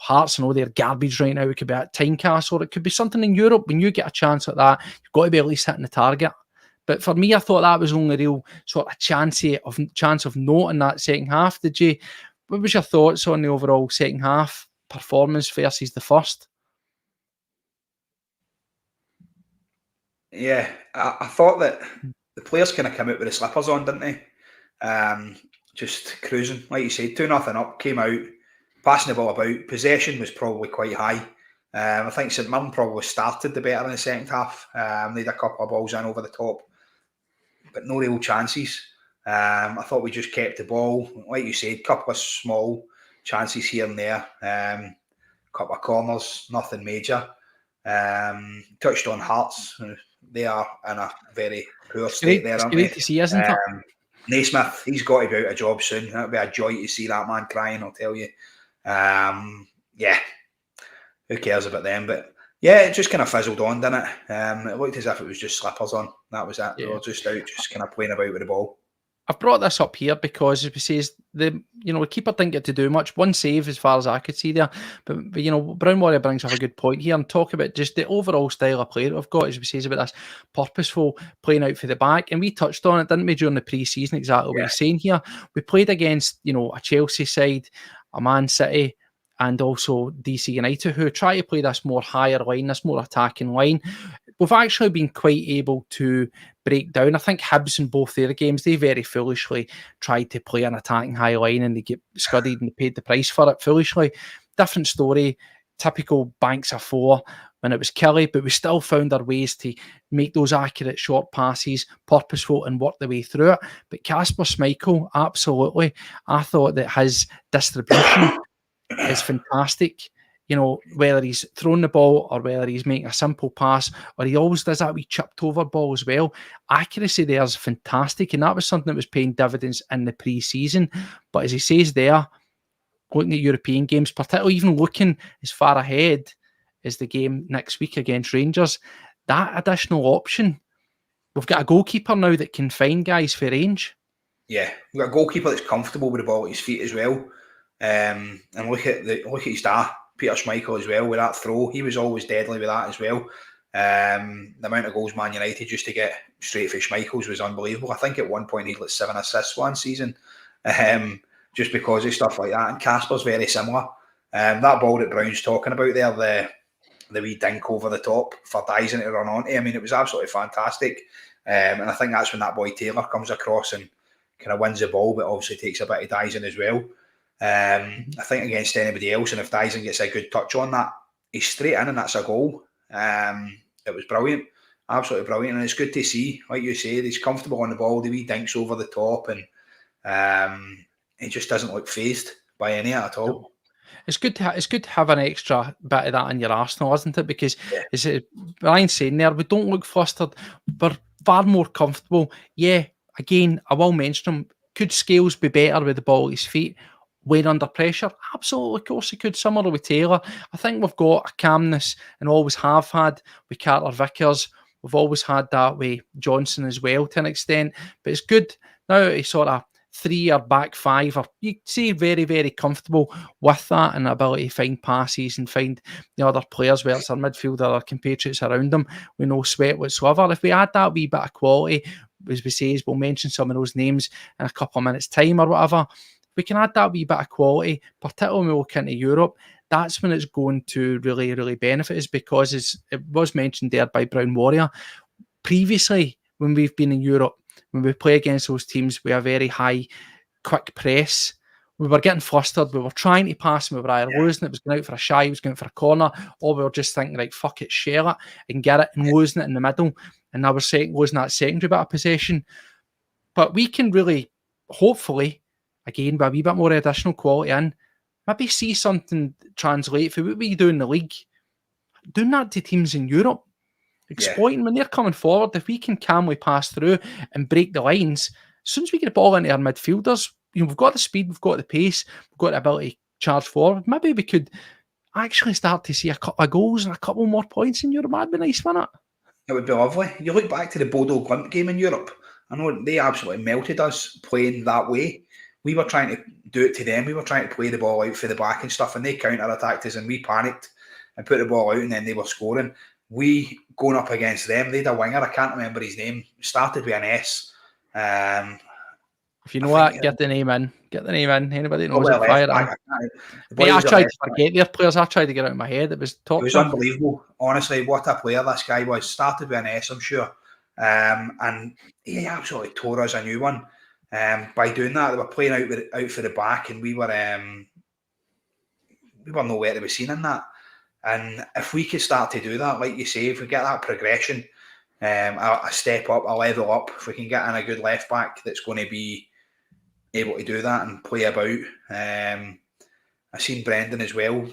Hearts. I know they're garbage right now. It could be at Tynecastle, or it could be something in Europe. When you get a chance like that, you've got to be at least hitting the target. But for me, I thought that was only real sort of chance of note in that second half. What was your thoughts on the overall second half performance versus the first? Yeah, I thought that the players kind of came out with the slippers on, didn't they? Just cruising, like you said, 2-0 up, came out, passing the ball about. Possession was probably quite high. I think St. Mirren probably started the better in the second half. They had a couple of balls in over the top, but no real chances. I thought we just kept the ball, like you said, a couple of small chances here and there, couple of corners, nothing major. Touched on Hearts. They are in a very poor state there, aren't they? It's great to see, isn't it? Naismith, he's got to be out of job soon. That'll be a joy to see that man crying, I'll tell you. Who cares about them? But it just kind of fizzled on, didn't it? It looked as if it was just slippers on. That was it. They were just out, just kind of playing about with the ball. I've brought this up here because, as we say, the keeper didn't get to do much. One save, as far as I could see there. But Brown Warrior brings up a good point here and talk about just the overall style of play that we've got, as we say, about this purposeful playing out for the back. And we touched on it, didn't we, during the pre-season, exactly what you're saying here. We played against, a Chelsea side, a Man City, and also DC United, who try to play this more higher line, this more attacking line. We've actually been quite able to break down. I think Hibs in both their games, they very foolishly tried to play an attacking high line and they get scudded and they paid the price for it foolishly. Different story, typical banks of four when it was Kelly, but we still found our ways to make those accurate short passes, purposeful, and work the way through it. But Kasper Schmeichel, absolutely. I thought that his distribution is fantastic. Whether he's throwing the ball or whether he's making a simple pass, or he always does that wee chipped over ball as well. Accuracy there is fantastic, and that was something that was paying dividends in the pre-season. But as he says there, looking at European games, particularly even looking as far ahead as the game next week against Rangers, that additional option, we've got a goalkeeper now that can find guys for range. Yeah, we've got a goalkeeper that's comfortable with the ball at his feet as well. And look at his Idah, Peter Schmeichel as well, with that throw. He was always deadly with that as well. The amount of goals Man United just to get straight for Schmeichel's was unbelievable. I think at one point he had 7 assists one season, just because of stuff like that. And Kasper's very similar. That ball that Brown's talking about there, the wee dink over the top for Dyson to run onto. I mean, it was absolutely fantastic. And I think that's when that boy Taylor comes across and kind of wins the ball, but obviously takes a bit of Dyson as well. I think against anybody else, and if Dyson gets a good touch on that, he's straight in and that's a goal. It was brilliant, absolutely brilliant, and it's good to see, like you said, he's comfortable on the ball, the wee dinks over the top, and he just doesn't look phased by any at all. It's good to have an extra bit of that in your arsenal, isn't it? Because as Ryan's saying there, we don't look flustered, we're far more comfortable. Yeah, again, I will mention him. Could Scales be better with the ball at his feet when under pressure? Absolutely, of course he could. Similar with Taylor. I think we've got a calmness and always have had with Carter Vickers. We've always had that with Johnson as well to an extent. But it's good now he sort of 3 or back 5, or you see very, very comfortable with that and the ability to find passes and find the other players, whether it's our midfield or our compatriots around them, with no sweat whatsoever. If we add that wee bit of quality, as we say, we'll mention some of those names in a couple of minutes' time or whatever. We can add that wee bit of quality, particularly when we look into Europe. That's when it's going to really, really benefit us, because as it was mentioned there by Brown Warrior, previously when we've been in Europe, when we play against those teams with a very high, quick press, we were getting flustered. We were trying to pass, and we were either losing it, was going out for a shy, it was going out for a corner, or we were just thinking, right, fuck it, share it and get it, and losing it in the middle. And I was saying, losing that secondary bit of possession. But we can really, hopefully, again, with a wee bit more additional quality in, maybe see something translate for what we do in the league. Doing that to teams in Europe. Exploiting when they're coming forward, if we can calmly pass through and break the lines, as soon as we get the ball into our midfielders, we've got the speed, we've got the pace, we've got the ability to charge forward. Maybe we could actually start to see a couple of goals and a couple more points in Europe. That'd be nice, wouldn't it? It would be lovely. You look back to the Bodo Glimt game in Europe. I know they absolutely melted us playing that way. We were trying to do it to them. We were trying to play the ball out for the back and stuff, and they counter-attacked us, and we panicked and put the ball out, and then they were scoring. We going up against them, they had a winger, I can't remember his name, started with an S. If you know what, get the name in. Get the name in. Anybody knows it, fire it. I tried to forget their players. I tried to get it out of my head. It was top. It was unbelievable. Honestly, what a player this guy was. Started with an S, I'm sure. And he absolutely tore us a new one. By doing that, they were playing out for the back, and we were nowhere to be seen in that. And if we could start to do that, like you say, if we get that progression, a step up, a level up, if we can get in a good left back that's going to be able to do that and play about. I've seen Brendan as well,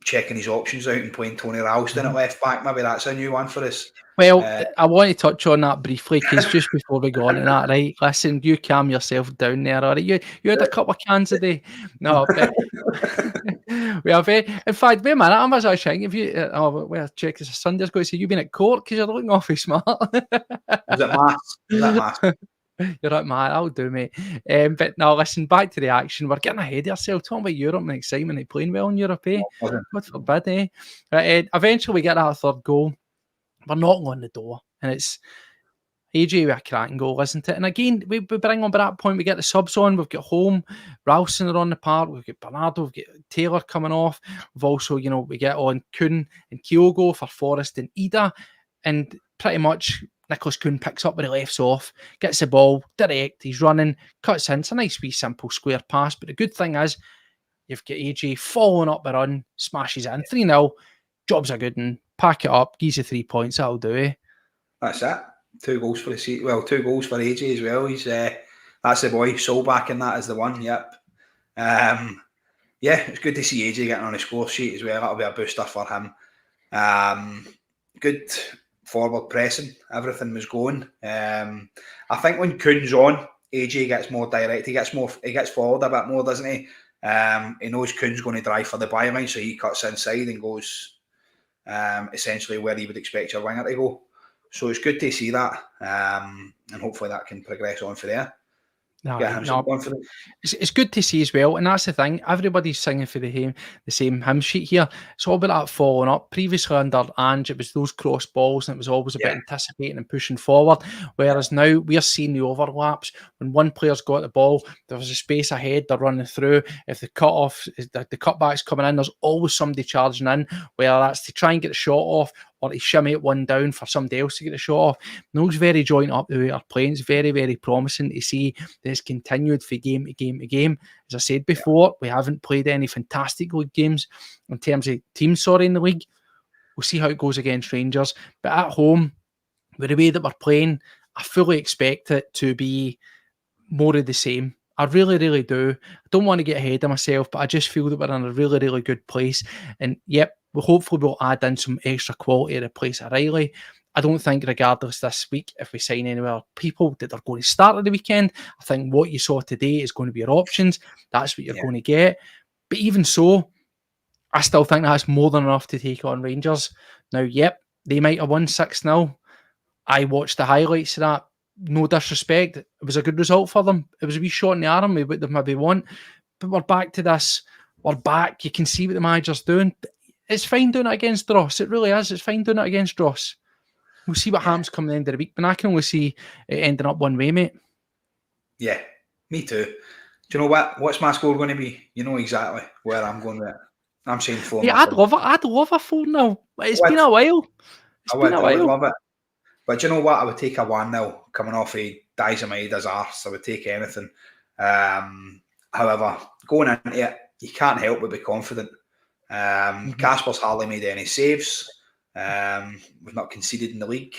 checking his options out and playing Tony Ralston at left back. Maybe that's a new one for us. Well, I want to touch on that briefly, because just before we go on to that, right? Listen, you calm yourself down there, all right? You had a couple of cans a day. No, but we have. In fact, wait a minute, I'm actually checking. If you, check this. Sunday's going to say you've been at court because you're looking awfully smart. Was it maths? You're right, man. I'll do, mate. But now, listen, back to the action. We're getting ahead of ourselves, talking about Europe and the excitement of playing well in Europe, eh? God forbid, eh? Right, eventually, we get that third goal. We're knocking on the door, and it's AJ with a cracking goal, isn't it? And again, we bring on by that point, we get the subs on. We've got Home, Ralston are on the park. We've got Bernardo, we've got Taylor coming off. We've also, we get on Kuhn and Kyogo for Forrest and Idah. And pretty much Nicholas Kuhn picks up where he left off, gets the ball, direct, he's running, cuts in. It's a nice wee simple square pass. But the good thing is, you've got AJ following up the run, smashes it in 3-0. Job's a good one. Pack it up, gives you 3 points. That'll do, eh? That's it. 2 goals for the 2 goals for AJ as well. He's that's the boy. Solback in that is the one. Yep. It's good to see AJ getting on the score sheet as well. That'll be a booster for him. Good forward pressing. Everything was going. I think when Kuhn's on, AJ gets more direct. He gets forward a bit more, doesn't he? He knows Kuhn's going to drive for the byline, so he cuts inside and goes essentially where he would expect your winger to go. So it's good to see that, and hopefully that can progress on for there. It's good to see as well, and that's the thing. Everybody's singing for the same hymn sheet here. It's all about that following up. Previously under Ange, it was those cross balls, and it was always about anticipating and pushing forward. Whereas now we're seeing the overlaps. When one player's got the ball, there's a space ahead. They're running through. If the the cutback's coming in, there's always somebody charging in. Whether that's to try and get the shot off, or to shimmy it one down for somebody else to get the shot off. And those very joint up the way they're playing. It's very, very promising to see this continued from game to game to game. As I said before, we haven't played any fantastic league games in terms of teams, in the league. We'll see how it goes against Rangers. But at home, with the way that we're playing, I fully expect it to be more of the same. I really, really do. I don't want to get ahead of myself, but I just feel that we're in a really, really good place. And hopefully we'll add in some extra quality to replace O'Reilly. I don't think, regardless this week, if we sign anywhere people that are going to start at the weekend, I think what you saw today is going to be your options. That's what you're going to get. But even so, I still think that's more than enough to take on Rangers. Now, yep, they might have won 6-0. I watched the highlights of that. No disrespect. It was a good result for them. It was a wee shot in the arm. We would have maybe won. But we're back to this. We're back. You can see what the manager's doing. It's fine doing it against Ross. It really is. It's fine doing it against Ross. We'll see what happens come the end of the week. But I can only see it ending up one way, mate. Yeah, me too. Do you know what? What's my score going to be? You know exactly where I'm going with it. I'm saying 4-0. Yeah, I'd love it. I'd love a 4-0. It's been a while. I would love it. But do you know what? I would take a 1-0 coming off a Maeda's arse. I would take anything. However, going into it, you can't help but be confident. Kasper's hardly made any saves. We've not conceded in the league.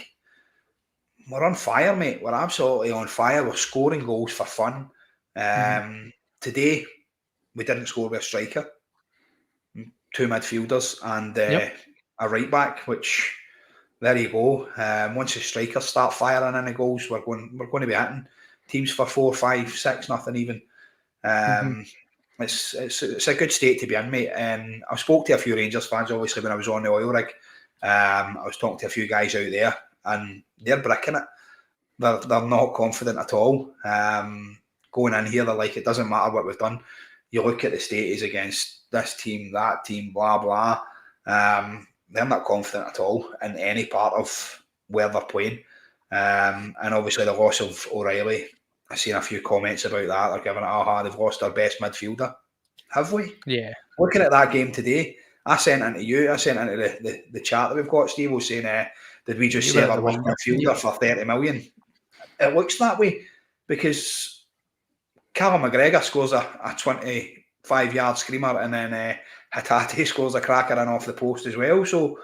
We're on fire, mate. We're absolutely on fire. We're scoring goals for fun. Today, we didn't score with a striker, 2 midfielders, and a right back. Which, there you go. Once the strikers start firing in the goals, we're going to be hitting teams for 4, 5, 6, nothing even. It's a good state to be in, mate. And I spoke to a few Rangers fans, obviously, when I was on the oil rig. I was talking to a few guys out there, and they're bricking it. They're not confident at all. Going in here, they're like, it doesn't matter what we've done. You look at the status against this team, that team, blah, blah. They're not confident at all in any part of where they're playing. And obviously the loss of O'Reilly, I've seen a few comments about that. They're giving it, they've lost their best midfielder. Have we? Yeah. Looking at that game today, I sent into the chat that we've got, Steve, was saying, did we just sell our worst midfielder for 30 million? It looks that way because Callum McGregor scores a 25-yard screamer, and then Hatate scores a cracker in off the post as well. So,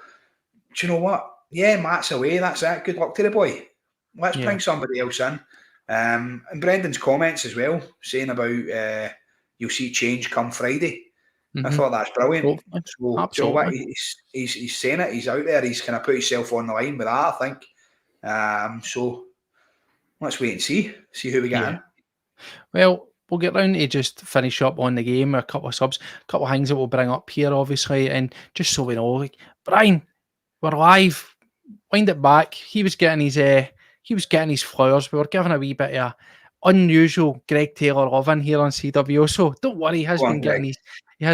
do you know what? Yeah, Matt's away. That's it. Good luck to the boy. Let's bring somebody else in. And Brendan's comments as well, saying about you'll see change come Friday. I thought that's brilliant. So, do you know what? He's saying it. He's out there. He's kind of put himself on the line with that, I think. So, let's wait and see who we get in. Well, we'll get round to just finish up on the game, a couple of subs, a couple of things that we'll bring up here, obviously, and just so we know, like, Brian, we're live. Wind it back. He was getting his flowers. We were giving a wee bit of unusual Greg Taylor love in here on CWO. So don't worry, he has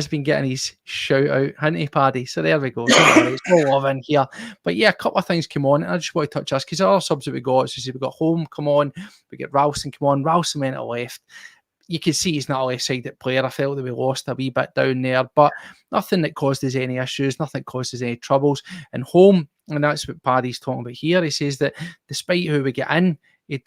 been getting his shout out, hasn't he, Paddy? So there we go. Don't worry, it's all love in here. But yeah, a couple of things come on, and I just want to touch this because the other subs that we got, so we've got Home come on, we get Ralston come on. Ralston went to left. You can see he's not a left-sided player. I felt that we lost a wee bit down there, but nothing that caused us any issues, nothing caused us any troubles. And Home, and that's what Paddy's talking about here, he says that despite who we get in, he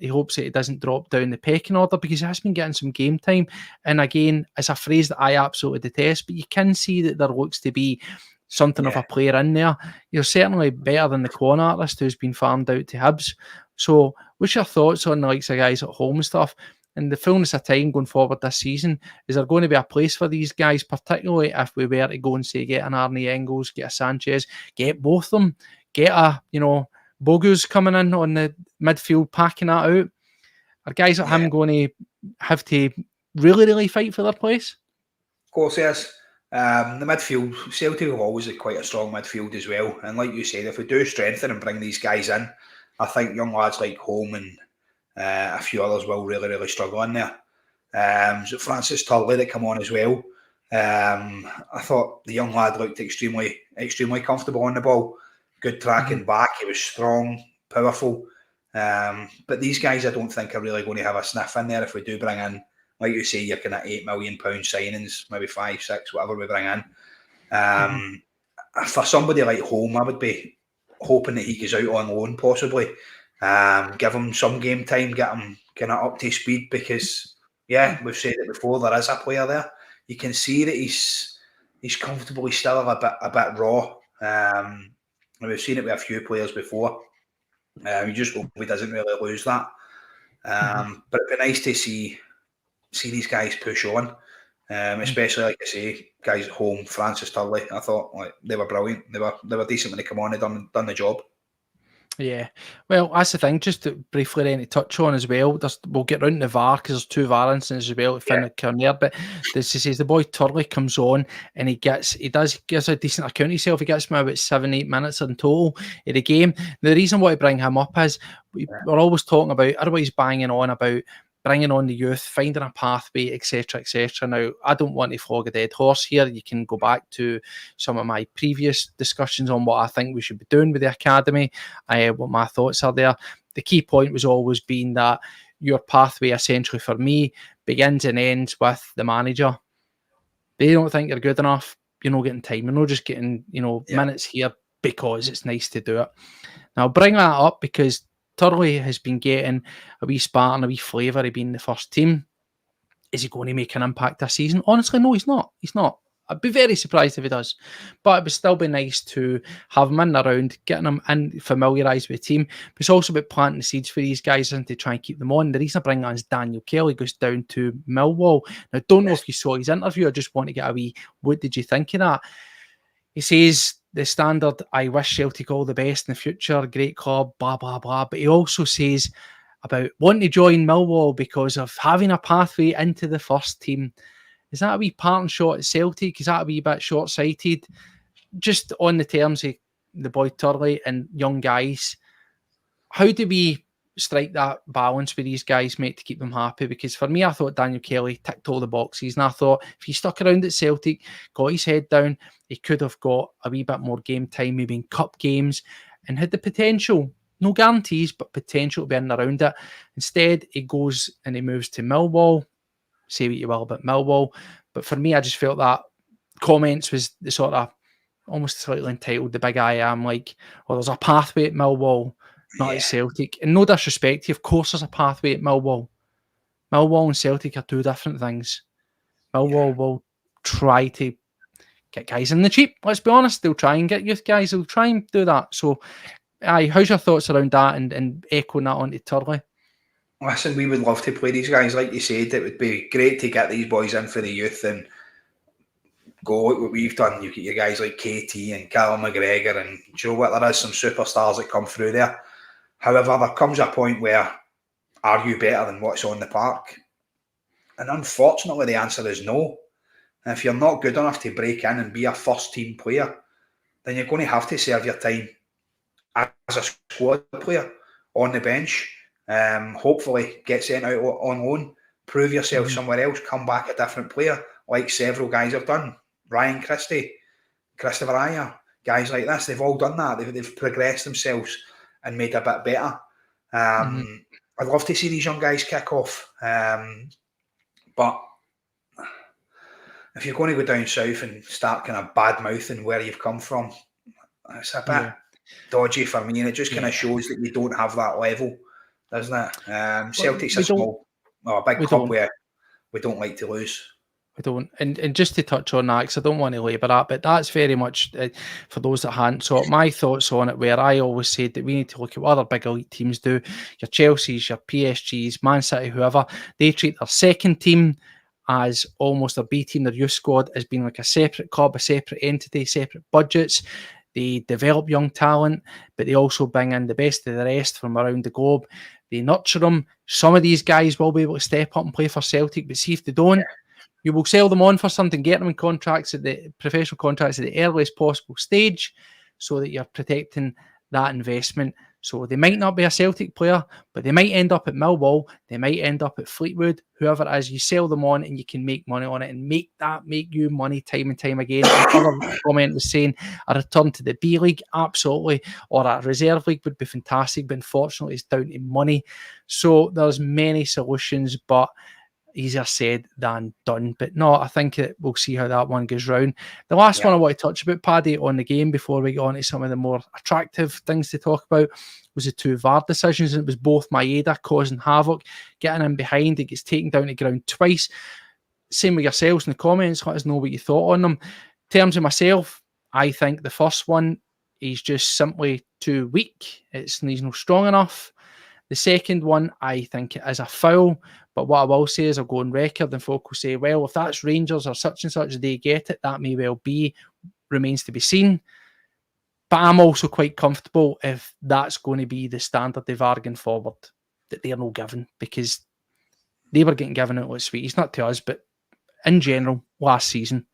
hopes that it doesn't drop down the pecking order because he has been getting some game time. And again, it's a phrase that I absolutely detest, but you can see that there looks to be something of a player in there. You're certainly better than the corner artist who's been farmed out to Hibs. So what's your thoughts on the likes of guys at Home and stuff? And the fullness of time going forward this season, is there going to be a place for these guys, particularly if we were to go and say get an Arnie Engels, get a Sanchez, get both of them, get a, Bogu's coming in on the midfield, packing that out? Are guys like him going to have to really, really fight for their place? Of course, yes. The midfield, Celtic have always had quite a strong midfield as well. And like you said, if we do strengthen and bring these guys in, I think young lads like Home and a few others will really, really struggle in there. So Francis Turley that come on as well. I thought the young lad looked extremely, extremely comfortable on the ball. Good tracking back. He was strong, powerful. But these guys, I don't think are really going to have a sniff in there if we do bring in, like you say, your kind of £8 million signings, maybe 5, 6, whatever we bring in. For somebody like Home, I would be hoping that he goes out on loan possibly. Give him some game time, get him kind of up to speed because, we've said it before, there is a player there. You can see that he's comfortable, he's still a bit raw. We've seen it with a few players before. You just hope he doesn't really lose that. But it'd be nice to see these guys push on, especially, like I say, guys at Home, Francis Turley. I thought they were brilliant. They were decent when they come on. They done the job. Yeah, well, that's the thing. Just to briefly then to touch on as well, we'll get round to VAR because there's 2 VAR instances as well to Yeah, Finn Kerner. But this says the boy Turley comes on and he gives a decent account of himself. He gets me about 7-8 minutes in total of the game. The reason why I bring him up is we're always talking about, everybody's banging on about bringing on the youth, finding a pathway, etc., etc. Now, I don't want to flog a dead horse here. You can go back to some of my previous discussions on what I think we should be doing with the academy, what my thoughts are there. The key point was always being that your pathway, essentially for me, begins and ends with the manager. They don't think you're good enough. You're not getting time. You're not just getting, minutes here because it's nice to do it. Now, I'll bring that up because Turley has been getting a wee spark and a wee flavour of being the first team. Is he going to make an impact this season? Honestly, no, he's not. He's not. I'd be very surprised if he does. But it would still be nice to have him in around, getting him in, familiarised with the team. But it's also about planting the seeds for these guys and to try and keep them on. The reason I bring on is Daniel Kelly goes down to Millwall. Now, I don't know if you saw his interview. I just want to get a wee, what did you think of that? He says the standard, I wish Celtic all the best in the future, great club, blah, blah, blah. But he also says about wanting to join Millwall because of having a pathway into the first team. Is that a wee parting shot at Celtic? Is that a wee bit short-sighted? Just on the terms of the boy Turley and young guys, how do we strike that balance with these guys, mate, to keep them happy? Because for me, I thought Daniel Kelly ticked all the boxes, and I thought if he stuck around at Celtic, got his head down, he could have got a wee bit more game time, maybe in cup games, and had the potential, no guarantees, but potential to be in around it. Instead, he goes and he moves to Millwall. Say what you will about Millwall, but for me, I just felt that comments was the sort of almost slightly entitled, the big I am, like, well, there's a pathway at Millwall, not at Celtic. And no disrespect to you, of course there's a pathway at Millwall. Millwall and Celtic are 2 different things. Millwall will try to get guys in the cheap, let's be honest. They'll try and get youth guys, they'll try and do that. So, how's your thoughts around that and echoing that onto Turley? Listen, we would love to play these guys. Like you said, it would be great to get these boys in for the youth and go like what we've done. You get your guys like KT and Callum McGregor, and you know what, there is some superstars that come through there. However, there comes a point where, are you better than what's on the park? And unfortunately, the answer is no. And if you're not good enough to break in and be a first team player, then you're going to have to serve your time as a squad player on the bench. Hopefully get sent out on loan, prove yourself somewhere else, come back a different player, like several guys have done. Ryan Christie, Christopher Idah, guys like this, they've all done that. They've progressed themselves and made a bit better. I'd love to see these young guys kick off. But if you're going to go down south and start kind of bad mouthing where you've come from, it's a bit dodgy for me, and it just kind of shows that you don't have that level, doesn't it? Celtic's a big club where we don't like to lose. We don't. And just to touch on that, because I don't want to labour that, but that's very much for those that hadn't. So my thoughts on it, where I always said that we need to look at what other big elite teams do. Your Chelseas, your PSGs, Man City, whoever, they treat their second team as almost a B team, their youth squad as being like a separate club, a separate entity, separate budgets. They develop young talent, but they also bring in the best of the rest from around the globe. They nurture them. Some of these guys will be able to step up and play for Celtic, but see if they don't, you will sell them on for something, get them in contracts at the professional contracts at the earliest possible stage so that you're protecting that investment. So they might not be a Celtic player, but they might end up at Millwall, they might end up at Fleetwood, whoever it is. You sell them on and you can make money on it and make you money time and time again. Another comment was saying a return to the B League, absolutely, or a reserve league would be fantastic, but unfortunately it's down to money. So there's many solutions, but easier said than done. But no, I think we'll see how that one goes round. The last one I want to touch about, Paddy, on the game before we go on to some of the more attractive things to talk about was the 2 VAR decisions. And it was both Maeda causing havoc, getting in behind. It gets taken down to ground twice. Same with yourselves in the comments. Let us know what you thought on them. In terms of myself, I think the first one is just simply too weak. He's not strong enough. The second one, I think it is a foul. But what I will say is I'll go on record and folk will say, well, if that's Rangers or such and such, they get it. That may well be. Remains to be seen. But I'm also quite comfortable if that's going to be the standard they bargain forward, that they're no given, because they were getting given out like sweeties, not to us, but in general last season.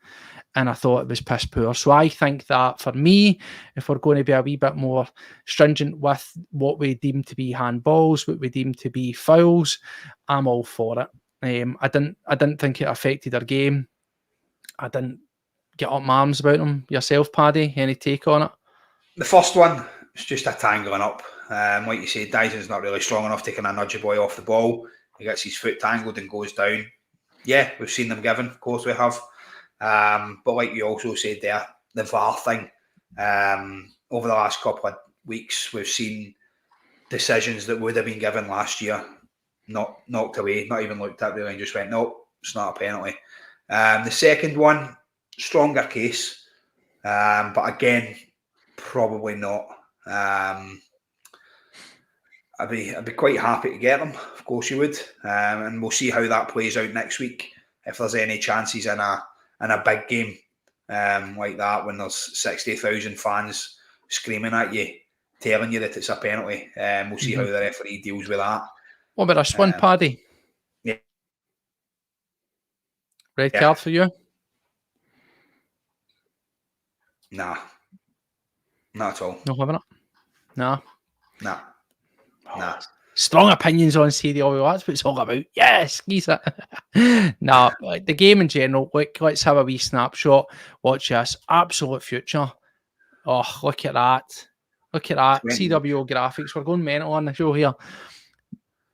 And I thought it was piss poor. So I think that for me, if we're going to be a wee bit more stringent with what we deem to be handballs, what we deem to be fouls, I'm all for it. I didn't think it affected our game. I didn't get up my arms about them. Yourself, Paddy, any take on it? The first one was just a tangling up. Like you said, Dyson's not really strong enough to kind of nudge a boy off the ball. He gets his foot tangled and goes down. Yeah, we've seen them given. Of course we have. But like you also said there, the VAR thing. Over the last couple of weeks, we've seen decisions that would have been given last year not knocked away, not even looked at really, and just went, nope, it's not a penalty. The second one, stronger case. But again, probably not. I'd be quite happy to get them. Of course you would. And we'll see how that plays out next week. If there's any chances in a big game like that, when there's 60,000 fans screaming at you, telling you that it's a penalty, we'll see how the referee deals with that. What about this one, Paddy? Yeah. Red card for you? Nah. Not at all. No having it? Nah. Nah. Nah. Strong opinions on CDO. That's what it's all about. Yes, geez it. Nah, like the game in general. Let's have a wee snapshot. Watch this. Absolute future. Oh, look at that. Look at that. CWO graphics. We're going mental on the show here.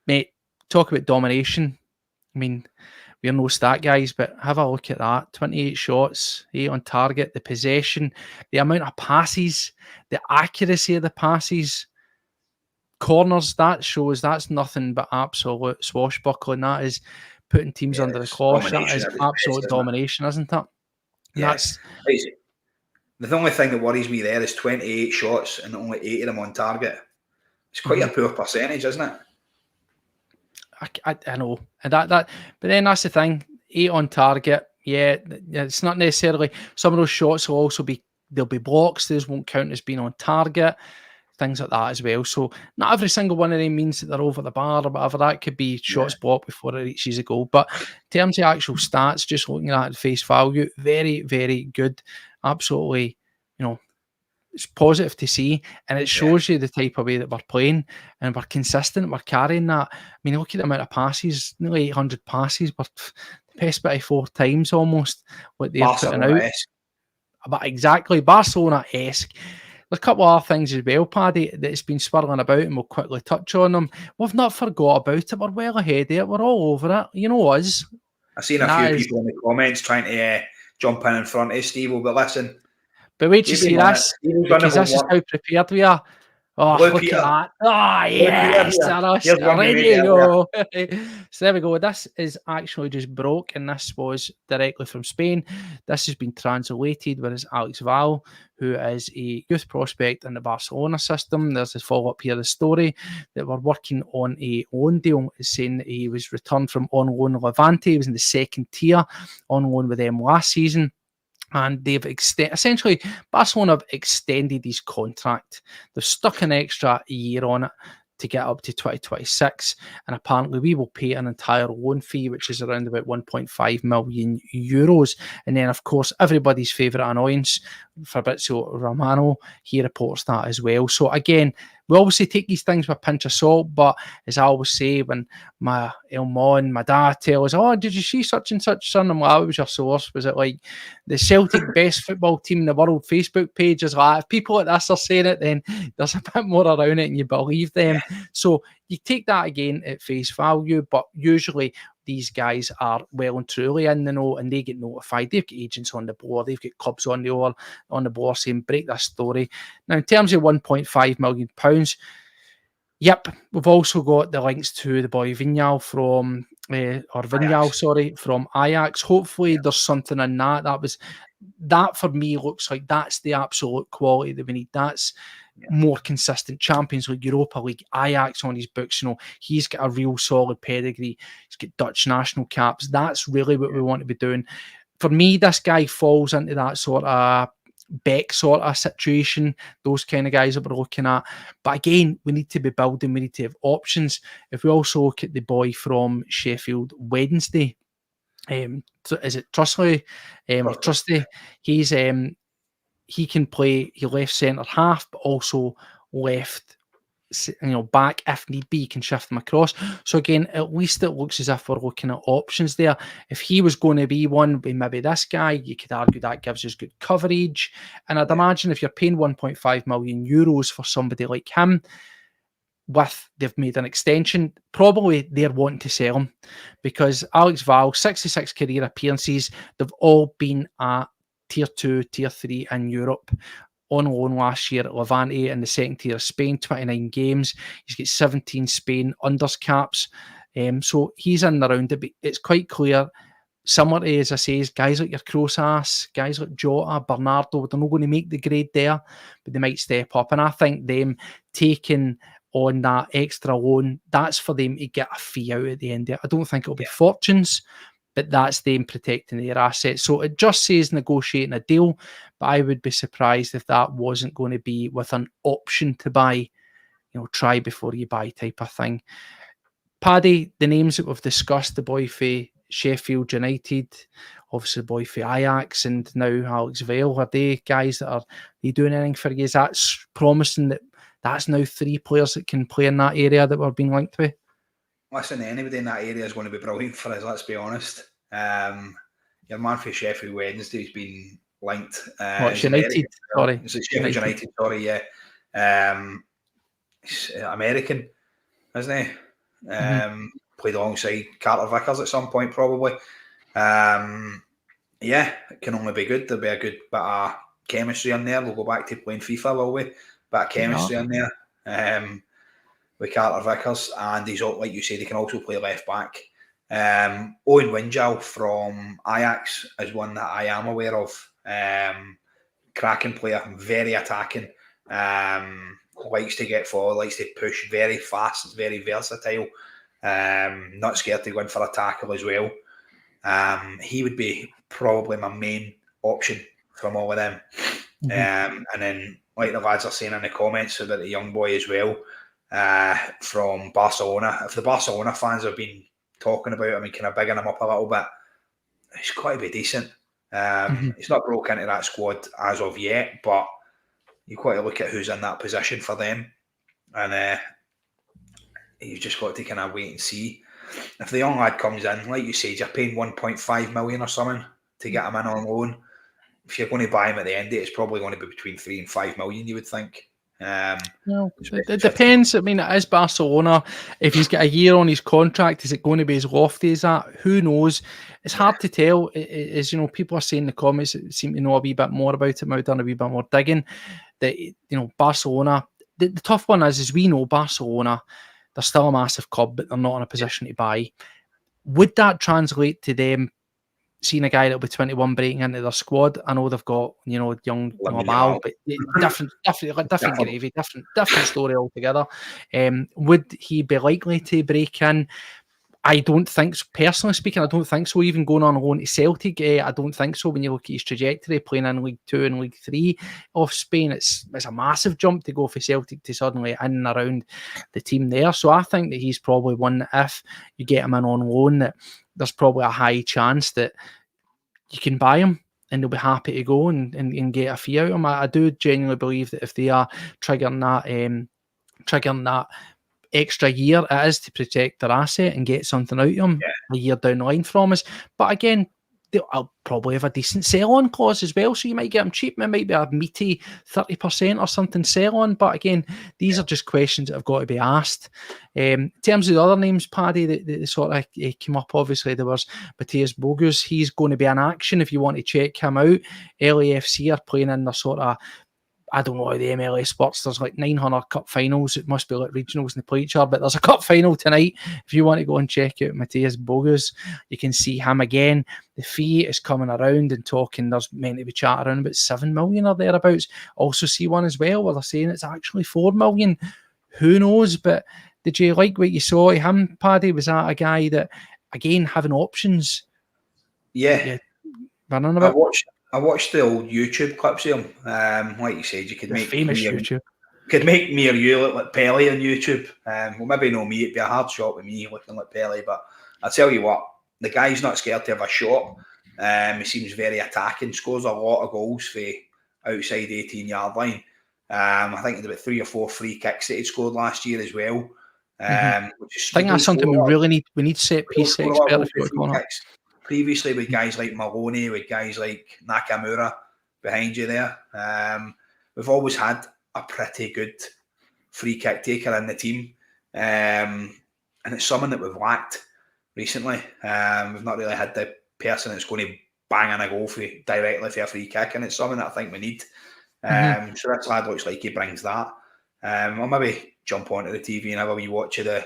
Mate, talk about domination. I mean, we're no stat guys, but have a look at that. 28 shots, 8 on target, the possession, the amount of passes, the accuracy of the passes, corners, that shows that's nothing but absolute swashbuckling. That is putting teams under the cosh. That is absolute domination, isn't it? Yeah. The only thing that worries me there is 28 shots and only 8 of them on target. It's quite a poor percentage, isn't it? I know, and that, but then that's the thing. 8 on target, yeah. It's not necessarily. Some of those shots will also be, there'll be blocks. Those won't count as being on target. Things like that as well. So not every single one of them means that they're over the bar or whatever. That could be shots blocked before it reaches a goal. But in terms of actual stats, just looking at face value, very, very good. Absolutely, it's positive to see, and it shows you the type of way that we're playing, and we're consistent, we're carrying that. I mean, look at the amount of passes, nearly 800 passes, but the best bit of 4 times almost what they're putting out. But exactly, Barcelona-esque. There's a couple of other things as well, Paddy, that's been swirling about, and we'll quickly touch on them. We've not forgot about it. We're well ahead of it. We're all over it. You know us. I've seen a few people in the comments trying to jump in front of Steve, but listen. But wait till you see this, because this is how prepared we are. Oh, look at that. Oh, yes. Ready to go. So there we go. This is actually just broke, and this was directly from Spain. This has been translated, whereas Alex Val, who is a youth prospect in the Barcelona system, there's a follow-up here, the story that we're working on a loan deal, is saying that he was returned from on loan Levante. He was in the second tier, on loan with them last season. And they've essentially, Barcelona have extended his contract. They've stuck an extra year on it to get up to 2026. And apparently we will pay an entire loan fee, which is around about 1.5 million euros. And then, of course, everybody's favourite annoyance, Fabrizio Romano, he reports that as well. So again, we obviously take these things with a pinch of salt, but as I always say, when my dad tells us, oh, did you see such and such, son? I'm like, what was your source? Was it like the Celtic best football team in the world Facebook page? Is like, if people like this are saying it, then there's a bit more around it and you believe them. So you take that again at face value, but usually these guys are well and truly in the know, and they get notified. They've got agents on the board, they've got clubs on the board saying, break this story. Now, in terms of £1.5 million, yep, we've also got the links to the boy Vignal from Ajax. Hopefully there's something in that. That for me looks like that's the absolute quality that we need. That's more consistent. Champions League, Europa League, Ajax on his books. He's got a real solid pedigree. He's got Dutch national caps. That's really what we want to be doing. For me, this guy falls into that sort of Beck sort of situation, those kind of guys that we're looking at. But again, we need to be building, we need to have options. If we also look at the boy from Sheffield Wednesday, is it Trustley or Trusty? He's he can play. He left centre half, but also left, back if need be. He can shift them across. So again, at least it looks as if we're looking at options there. If he was going to be one, maybe this guy, you could argue that gives us good coverage. And I'd imagine if you're paying 1.5 million euros for somebody like him, they've made an extension, probably they're wanting to sell him, because Alex Val, 66 career appearances, they've all been at Tier 2, Tier 3 in Europe. On loan last year at Levante in the second tier of Spain, 29 games. He's got 17 Spain unders caps. So he's in the round. It's quite clear, similar to, as I say, guys like your Crosas, guys like Jota, Bernardo, they're not going to make the grade there, but they might step up. And I think them taking on that extra loan, that's for them to get a fee out at the end of it. I don't think it'll be fortunes, but that's them protecting their assets. So it just says negotiating a deal, but I would be surprised if that wasn't going to be with an option to buy, try before you buy type of thing. Paddy, the names that we've discussed, the boy for Sheffield United, obviously the boy for Ajax, and now Alex Vale, are they guys that are they doing anything for you? Is that promising that's now 3 players that can play in that area that we're being linked with? Listen, anybody in that area is going to be brilliant for us, let's be honest. Your man for Sheffield Wednesday's been linked. It's United, sorry. It's Sheffield United, sorry, yeah. He's American, isn't he? Played alongside Carter Vickers at some point, probably. Yeah, it can only be good. There'll be a good bit of chemistry in there. We'll go back to playing FIFA, will we? Bit of chemistry in there. With Carter Vickers, and he's, like you said, he can also play left back. Owen Winjal from Ajax is one that I am aware of. Cracking player, very attacking, likes to get forward, likes to push, very fast, very versatile, not scared to go in for a tackle as well. He would be probably my main option from all of them. And then, like the lads are saying in the comments about the young boy as well, from Barcelona. If the Barcelona fans have been talking about him and kind of bigging him up a little bit, he's got to be decent. He's not broke into that squad as of yet, but you've got to look at who's in that position for them, and you've just got to kind of wait and see. If the young lad comes in, like you said, you're paying 1.5 million or something to get him in on loan. If you're going to buy him at the end of it, it's probably going to be between 3 and 5 million, you would think. It depends. I mean, it is Barcelona. If he's got a year on his contract, is it going to be as lofty as that? Who knows? It's hard to tell. As people are saying in the comments, that seem to know a wee bit more about it. I've done a wee bit more digging. That Barcelona. The tough one is we know Barcelona. They're still a massive club, but they're not in a position to buy. Would that translate to them seeing a guy that'll be 21 breaking into their squad? I know they've got, young Mal, but different gravy, different story altogether. Would he be likely to break in? I don't think so. Personally speaking, I don't think so. Even going on loan to Celtic, I don't think so. When you look at his trajectory, playing in League 2 and League 3 of Spain, it's a massive jump to go for Celtic to suddenly in and around the team there. So I think that he's probably one that if you get him in on loan, that there's probably a high chance that you can buy him and they'll be happy to go and get a fee out of him. I do genuinely believe that if they are triggering that extra year, it is to protect their asset and get something out of them a year down the line from us. But again, they'll probably have a decent sell-on clause as well, so you might get them cheap. It might be a meaty 30% or something sell-on. But again, these are just questions that have got to be asked. In terms of the other names, Paddy, that sort of came up, obviously there was Matthias Bogus. He's going to be in action if you want to check him out. LAFC are playing in their sort of, I don't know how the MLS works. There's like 900 cup finals. It must be like regionals and they play each other. But there's a cup final tonight. If you want to go and check out Matthias Bogus, you can see him again. The fee is coming around and talking. There's meant to be chat around about 7 million or thereabouts. Also see one as well where they're saying it's actually 4 million. Who knows? But did you like what you saw of him, Paddy? Was that a guy that, again, having options? Yeah. Running about? I watched the old YouTube clips of him. Like you said, you could The make famous YouTube. Could make me or you look like Pele on YouTube. Well, maybe no me, it'd be a hard shot with me looking like Pele, but I tell you what, the guy's not scared to have a shot. He seems very attacking, scores a lot of goals for outside 18-yard line. I think he had about 3 or 4 free kicks that he scored last year as well. Which is, I think that's something we really need. We need set piece expert if you want to. Previously, with guys like Maloney, with guys like Nakamura behind you there, we've always had a pretty good free kick taker in the team, and it's something that we've lacked recently. We've not really had the person that's going to bang in a goal directly for a free kick, and it's something that I think we need. So this lad looks like he brings that. I'll maybe jump onto the TV and have a wee watch of the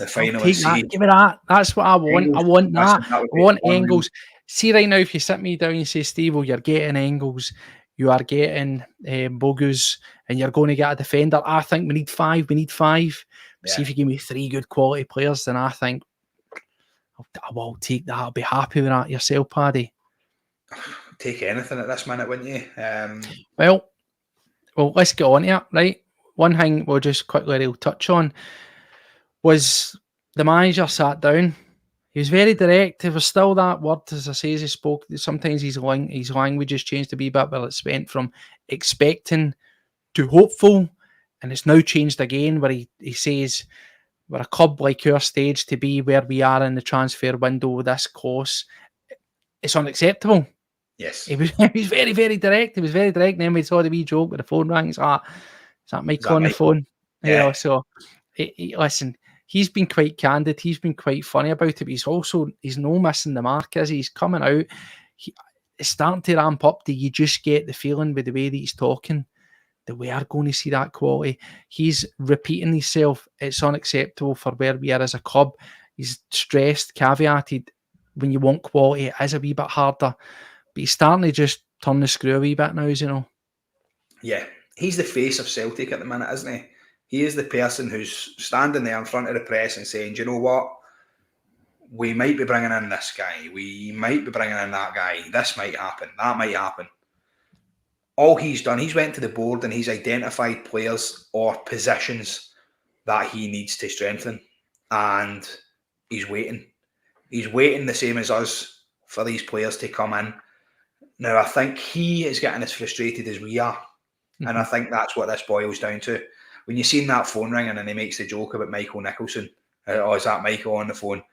final. Take that. Give me that. That's what I want. Engels. I want that. I want Engels. See right now, if you sit me down and say, Steve, you're getting Engels, you are getting Bogus, and you're going to get a defender. I think we need 5. We need 5. Yeah. See if you give me 3 good quality players, then I think I will take that. I'll be happy with that yourself, Paddy. Take anything at this minute, wouldn't you? Well, let's get on to it, right? One thing we'll just quickly touch on was the manager sat down. He was very direct. There was still that word, as I say, as he spoke. Sometimes his language has changed a wee bit, but it's went from expecting to hopeful, and it's now changed again, where he says, we're a club like our stage to be where we are in the transfer window this close. It's unacceptable. Yes. He was very, very direct. He was very direct. And then we saw the wee joke with the phone rang. Is that Mike on the phone? Yeah. So, listen, he's been quite candid. He's been quite funny about it. But he's no missing the mark, is he? He's coming out. It's starting to ramp up. Do you just get the feeling with the way that he's talking that we are going to see that quality? He's repeating himself. It's unacceptable for where we are as a club. He's stressed, caveated, when you want quality, it is a wee bit harder. But he's starting to just turn the screw a wee bit now, you know. Yeah, he's the face of Celtic at the minute, isn't he? He is the person who's standing there in front of the press and saying, do you know what? We might be bringing in this guy. We might be bringing in that guy. This might happen. That might happen. All he's done, he's went to the board and he's identified players or positions that he needs to strengthen. And he's waiting. He's waiting the same as us for these players to come in. Now, I think he is getting as frustrated as we are. Mm-hmm. And I think that's what this boils down to. When you've seen that phone ringing and he makes the joke about Michael Nicholson, is that Michael on the phone?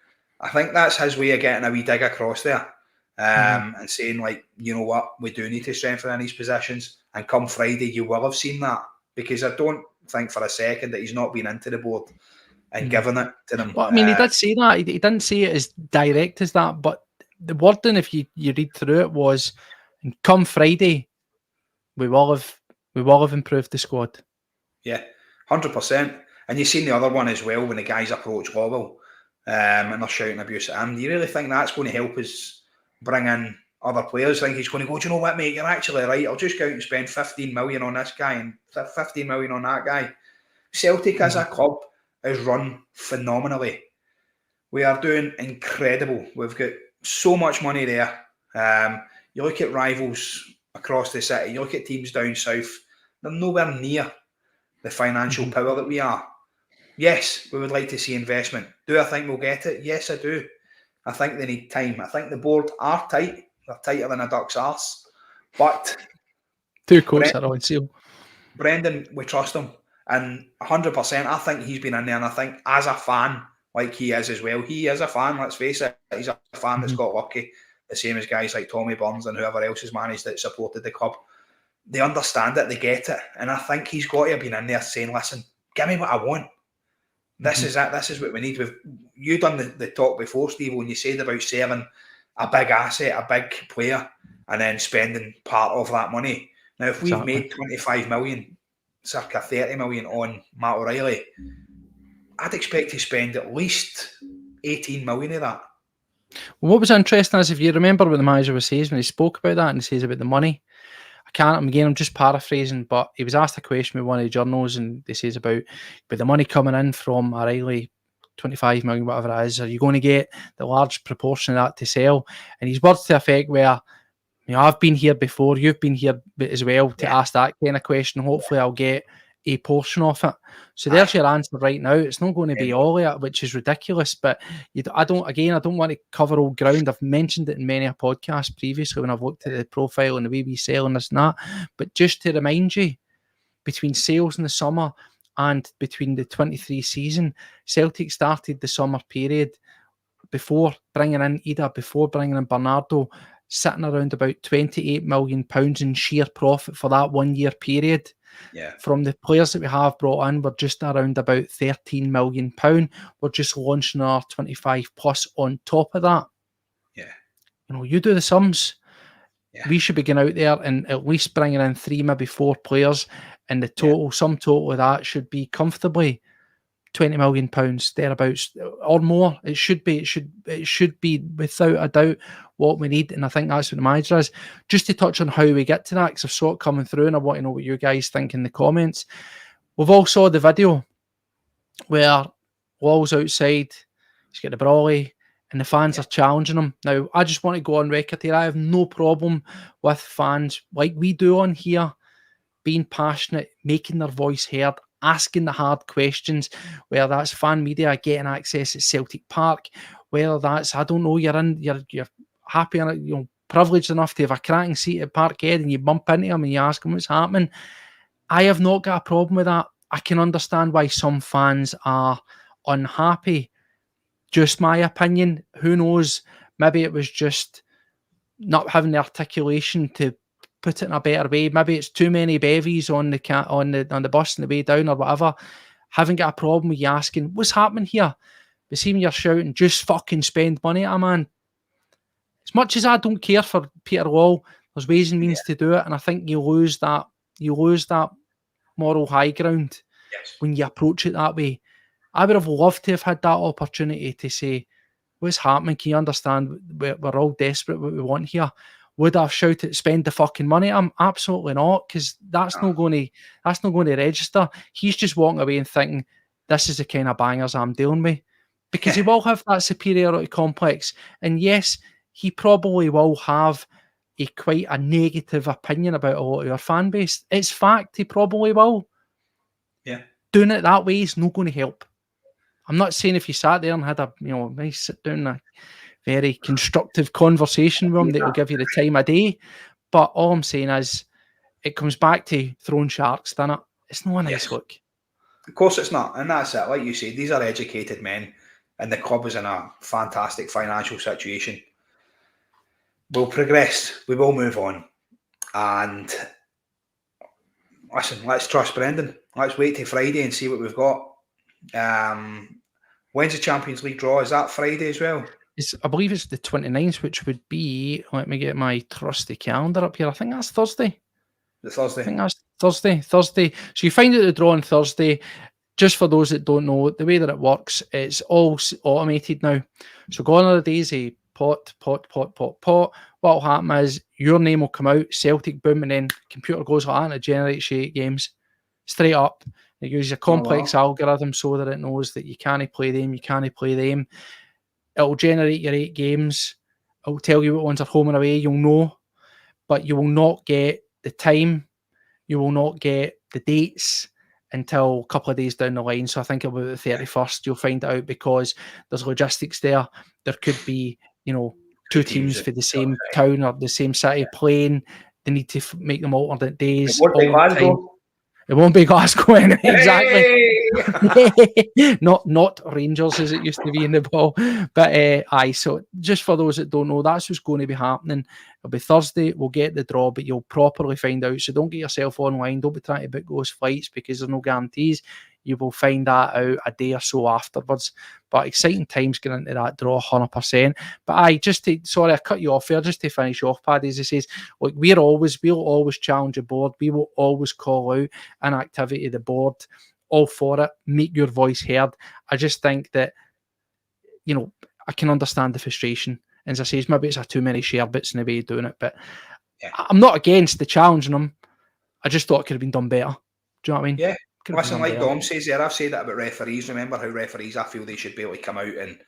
I think that's his way of getting a wee dig across there and saying, like, you know what, we do need to strengthen these positions. And come Friday, you will have seen that. Because I don't think for a second that he's not been into the board and given it to them. Well, I mean, he did say that. He didn't say it as direct as that, but the wording, if you read through it, was, come Friday, we will have improved the squad. Yeah, 100%. And you've seen the other one as well when the guys approach Lowell and they're shouting abuse at him. Do you really think that's going to help us bring in other players? I think he's going to go, do you know what, mate, you're actually right. I'll just go out and spend 15 million on this guy and 15 million on that guy. Celtic as a club is run phenomenally. We are doing incredible. We've got so much money there. You look at rivals across the city, you look at teams down south, they're nowhere near the financial power that we are. Yes, we would like to see investment. Do I think we'll get it? Yes, I do. I think they need time. I think the board are tight. They're tighter than a duck's arse. But 2 coats are on sale. Brendan, we trust him. And 100%, I think he's been in there. And I think as a fan, like he is as well, he is a fan, let's face it. He's a fan that's got lucky. The same as guys like Tommy Burns and whoever else has managed that supported the club. They understand it, they get it. And I think he's got to have been in there saying, listen, give me what I want. This is it. This is what we need. You done the talk before, Steve, when you said about selling a big asset, a big player, and then spending part of that money. Now, if we've made 25 million, circa 30 million on Matt O'Reilly, I'd expect to spend at least 18 million of that. Well, what was interesting is, if you remember what the manager was saying when he spoke about that and he says about the money, I'm just paraphrasing, but he was asked a question with one of the journals and he says about the money coming in from O'Reilly, 25 million, whatever it is, are you going to get the large proportion of that to sell? And his words to effect were, I've been here before, you've been here as well to ask that kind of question. Hopefully I'll get a portion of it. So there's your answer right now. It's not going to be all of it, which is ridiculous, but I don't want to cover old ground. I've mentioned it in many a podcast previously when I've looked at the profile and the way we sell and this and that. But just to remind you, between sales in the summer and between the 23 season, Celtic started the summer period before bringing in Idah, before bringing in Bernardo, sitting around about £28 million in sheer profit for that 1 year period. Yeah. From the players that we have brought in, we're just around about £13 million. We're just launching our 25 plus on top of that. Yeah. You do the sums. Yeah. We should be going out there and at least bringing in 3, maybe 4 players, and the total, sum total of that should be comfortably £20 million thereabouts or more. It should be without a doubt what we need, and I think that's what the manager is. Just to touch on how we get to that, because I saw it coming through and I want to know what you guys think in the comments. We've all saw the video where Law's outside, he's got the brolly, and the fans are challenging him. Now, I just want to go on record here. I have no problem with fans like we do on here being passionate, making their voice heard, asking the hard questions, whether that's fan media getting access at Celtic Park, whether that's, I don't know, you're happy and privileged enough to have a cracking seat at Parkhead and you bump into them and you ask them what's happening. I have not got a problem with that. I can understand why some fans are unhappy. Just my opinion. Who knows? Maybe it was just not having the articulation to put it in a better way. Maybe it's too many bevies on the bus on the way down or whatever. Haven't got a problem with you asking what's happening here. But see when you're shouting, just fucking spend money at a man. As much as I don't care for Peter Law, there's ways and means to do it, and I think you lose that moral high ground when you approach it that way. I would have loved to have had that opportunity to say, what's happening? Can you understand? We're all desperate what we want here. Would I have shouted, spend the fucking money? Absolutely not, because that's not going to register. He's just walking away and thinking, this is the kind of bangers I'm dealing with. Because he will have that superiority complex. And yes, he probably will have quite a negative opinion about a lot of our fan base. It's fact, he probably will. Yeah. Doing it that way is not going to help. I'm not saying if you sat there and had a nice sit down, a very constructive conversation with him that will give you the time of day. But all I'm saying is it comes back to throwing sharks, doesn't it? It's not a nice look. Of course it's not. And that's it. Like you said, these are educated men and the club is in a fantastic financial situation. We'll progress. We will move on. And listen, let's trust Brendan. Let's wait till Friday and see what we've got. When's the Champions League draw? Is that Friday as well? I believe it's the 29th, which would be, let me get my trusty calendar up here. I think that's Thursday. The Thursday? I think that's Thursday. So you find out the draw on Thursday. Just for those that don't know, the way that it works, it's all automated now. So gone are the days of pot. What will happen is your name will come out, Celtic, boom, and then computer goes like that and it generates you 8 games. Straight up. It uses a complex algorithm so that it knows that you can't play them, It'll generate your 8 games. It'll tell you what ones are home and away. You'll know, but you will not get the time. You will not get the dates until a couple of days down the line. So I think about the 31st, you'll find out because there's logistics there. There could be, 2 teams for the same town or the same city playing. They need to make them alternate days. It won't be Glasgow anyway, exactly. Not Rangers as it used to be in the ball. But so just for those that don't know, that's what's going to be happening. It'll be Thursday, we'll get the draw, but you'll properly find out. So don't get yourself online, don't be trying to book those flights because there's no guarantees. You will find that out a day or so afterwards. But exciting times getting into that draw, 100%. But sorry, I cut you off there, just to finish off, Paddy, as he says, look, we'll always challenge the board. We will always call out an activity of the board. All for it. Make your voice heard. I just think that, I can understand the frustration. And as I say, maybe it's too many share bits in the way of doing it. But I'm not against the challenging them. I just thought it could have been done better. Do you know what I mean? Yeah. Listen, like Dom says there, I've said that about referees. Remember how referees, I feel they should be able to come out and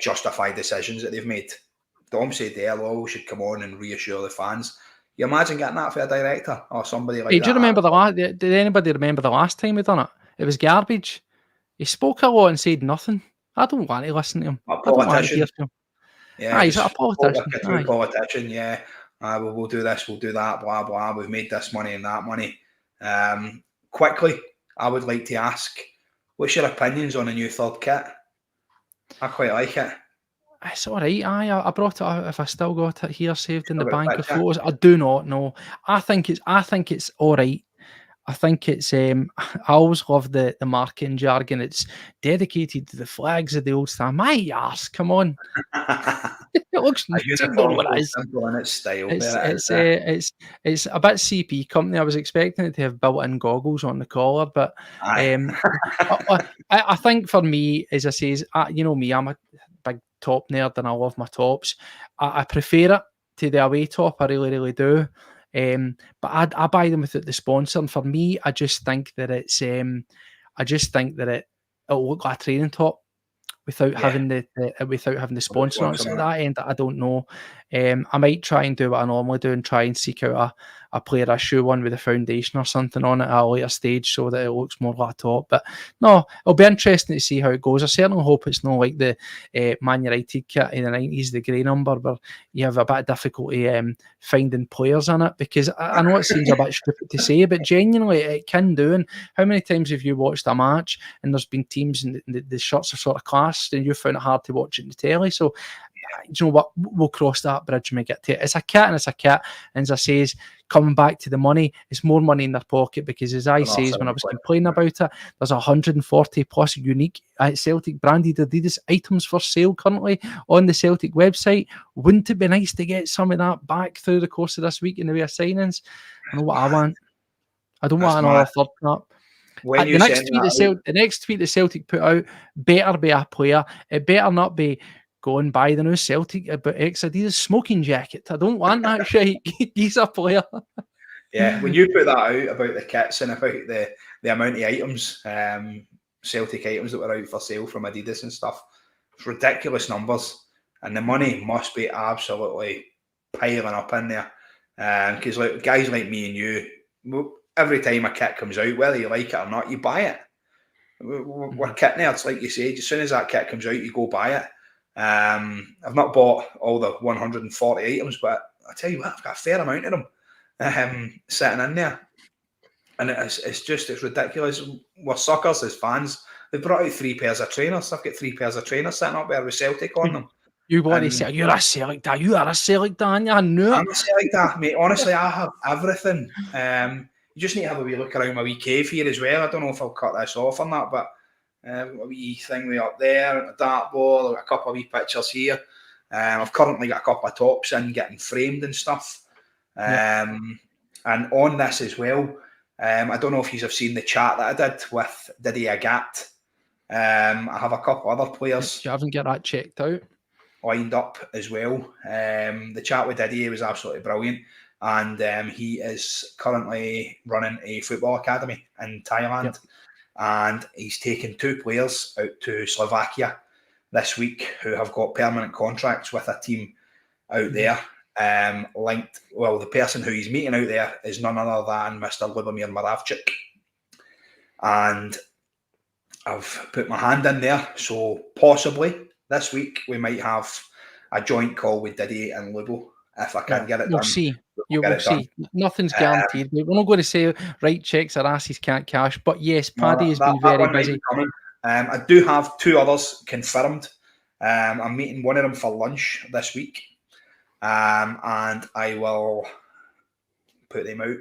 justify decisions that they've made. Dom said Dello should come on and reassure the fans. You imagine getting that for a director or somebody like Hey, that? do you remember did anybody remember the last time we done it? It was garbage. He spoke a lot and said nothing. I don't want to listen to him. A I don't want to politician. hear from him. Yeah, he's a politician. Like a true politician. Yeah, we'll do this, we'll do that, blah blah. We've made this money and that money. Quickly, I would like to ask, what's your opinions on a new third kit? I quite like it. It's all right. I brought it up. If I still got it here saved in the bank of photos, I do not know. I think it's all right. I think it's I always love the marketing jargon. It's dedicated to the flags of the old stand. My arse, come on. It looks simple in its style. It's a bit CP company. I was expecting it to have built-in goggles on the collar, but I think for me, as I say, you know me, I'm a big top nerd and I love my tops. I prefer it to the away top. I really, really do. But I buy them without the sponsor, and for me, I just think that it'll look like a training top without having the sponsor on it. So at that end, I don't know. I might try and do what I normally do and try and seek out a player issue one with a foundation or something on it at a later stage so that it looks more like a top. But no, it'll be interesting to see how it goes. I certainly hope it's not like the Man United kit in the 90s, the grey number, where you have a bit of difficulty finding players in it, because I know it seems a bit stupid to say, but genuinely it can do. And how many times have you watched a match and there's been teams and the shirts are sort of clashed and you found it hard to watch it in the telly? So you know what, we'll cross that bridge when we get to it. It's a kit and it's a kit, and as I say, coming back to the money, it's more money in their pocket, because as I say, when I was complaining about it, there's 140 plus unique Celtic branded Adidas items for sale currently on the Celtic website. Wouldn't it be nice to get some of that back through the course of this week in the way of signings? I know what I want. I don't want another third cup. The next tweet the Celtic put out better be a player. It better not be go and buy the new Celtic but Adidas smoking jacket. I don't want that shit. He's a player. Yeah, when you put that out about the kits and about the amount of items, Celtic items that were out for sale from Adidas and stuff, it's ridiculous numbers, and the money must be absolutely piling up in there. Because like guys like me and you, every time a kit comes out, whether you like it or not, you buy it. We're kit nerds, like you say. As soon as that kit comes out, you go buy it. I've not bought all the 140 items, but I tell you what, I've got a fair amount of them sitting in there, and it's ridiculous. We're suckers as fans. They brought out 3 pairs of trainers. I've got 3 pairs of trainers sitting up there with Celtic on them. You want to say you're a Celtic dad? You are a Celtic dad. I knew it. I'm a Celtic dad, mate. Honestly, I have everything. You just need to have a wee look around my wee cave here as well. I don't know if I'll cut this off or not, but a wee thing way up there, a dartboard, I've got a couple of wee pictures here. I've currently got a couple of tops in getting framed and stuff. And on this as well, I don't know if you've seen the chat that I did with Idah Hatate. I have a couple other players. You haven't got that checked out? Lined up as well. The chat with Idah was absolutely brilliant. And he is currently running a football academy in Thailand. Yep. And he's taken 2 players out to Slovakia this week who have got permanent contracts with a team out there. Linked, well, the person who he's meeting out there is none other than Mr. Lubomir Moravchik. And I've put my hand in there, so possibly this week we might have a joint call with Idah and Lubo if I can get it done. You'll see. You will see. Nothing's guaranteed. We're not going to say right checks or asses can't cash, but yes, Paddy has been very busy. I do have 2 others confirmed. I'm meeting one of them for lunch this week, and I will put them out.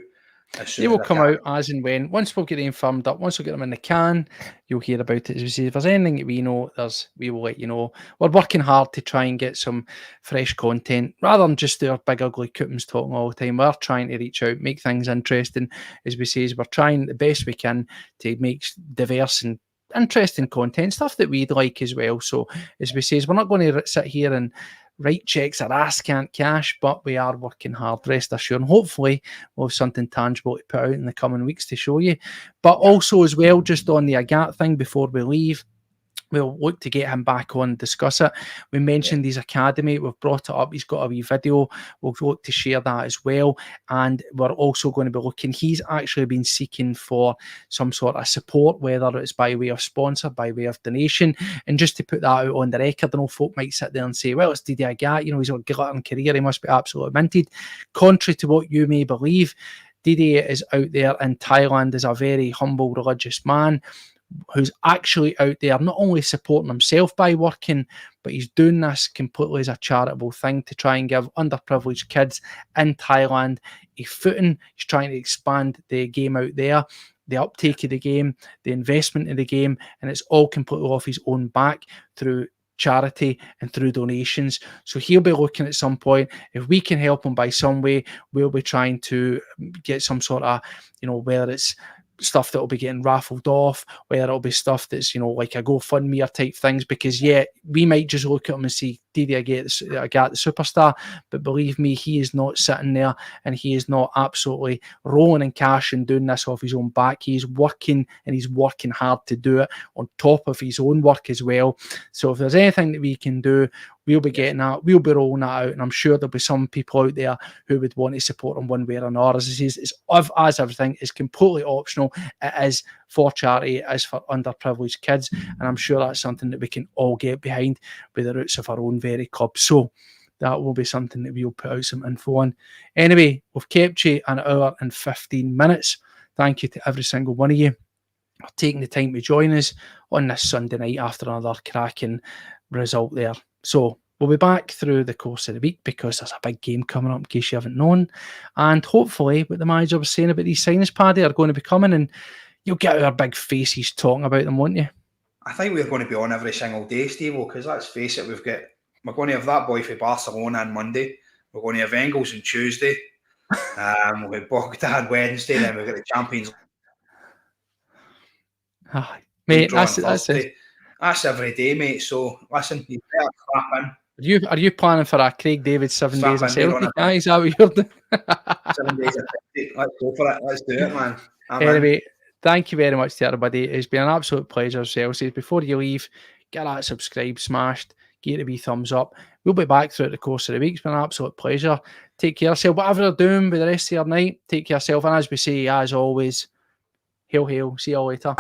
They will come out as and when. Once we'll get them firmed up, once we'll get them in the can, you'll hear about it. As we say, if there's anything that we know, we will let you know. We're working hard to try and get some fresh content rather than just our big ugly coupons talking all the time. We're trying to reach out, make things interesting. As we say, we're trying the best we can to make diverse and interesting content, stuff that we'd like as well. So as we say, we're not going to sit here and write checks our ass can't cash, but we are working hard, rest assured, and hopefully we'll have something tangible to put out in the coming weeks to show you. But also as well, just on the Hatate thing before we leave, we'll look to get him back on and discuss it. We mentioned his academy. We've brought it up. He's got a wee video. We'll look to share that as well. And we're also going to be looking, he's actually been seeking for some sort of support, whether it's by way of sponsor, by way of donation. And just to put that out on the record, I know folk might sit there and say, well, it's Idah Hatate, he's got a glittering career, he must be absolutely minted. Contrary to what you may believe, Idah is out there in Thailand as a very humble religious man who's actually out there not only supporting himself by working, but he's doing this completely as a charitable thing to try and give underprivileged kids in Thailand a footing. He's trying to expand the game out there, the uptake of the game, the investment in the game, and it's all completely off his own back through charity and through donations. So he'll be looking at some point, if we can help him by some way, we'll be trying to get some sort of, whether it's stuff that will be getting raffled off, whether it'll be stuff that's, like a GoFundMe or type things, because we might just look at him and see Idah Hatate, the superstar, but believe me, he is not sitting there and he is not absolutely rolling in cash and doing this off his own back. He's working, and he's working hard to do it on top of his own work as well. So if there's anything that we can do, we'll be getting that, we'll be rolling that out, and I'm sure there'll be some people out there who would want to support him one way or another. As I say, as everything is completely optional. It is for charity, it is for underprivileged kids, and I'm sure that's something that we can all get behind with the roots of our own very club. So that will be something that we'll put out some info on. Anyway, we've kept you an hour and 15 minutes. Thank you to every single one of you for taking the time to join us on this Sunday night after another cracking result there. So we'll be back through the course of the week because there's a big game coming up, in case you haven't known. And hopefully what the manager was saying about these signings, Paddy, are going to be coming, and you'll get our big faces talking about them, won't you? I think we're going to be on every single day, Steve, because let's face it, we're going to have that boy for Barcelona on Monday. We're going to have Engels on Tuesday. We'll have Bogdan Wednesday, then we've got the Champions League. Mate, that's it. That's every day, mate. So listen, you better clap in. Are you planning for a Craig David 7 days of Celtic? Is that what you're doing? 7 days of Celtic. Let's go for it. Let's do it, man. Anyway, thank you very much to everybody. It's been an absolute pleasure, Chelsea. Before you leave, get that subscribe smashed, get a wee thumbs up. We'll be back throughout the course of the week. It's been an absolute pleasure. Take care of yourself. Whatever you're doing with the rest of your night, take care of yourself. And as we say, as always, hail, hail. See you all later.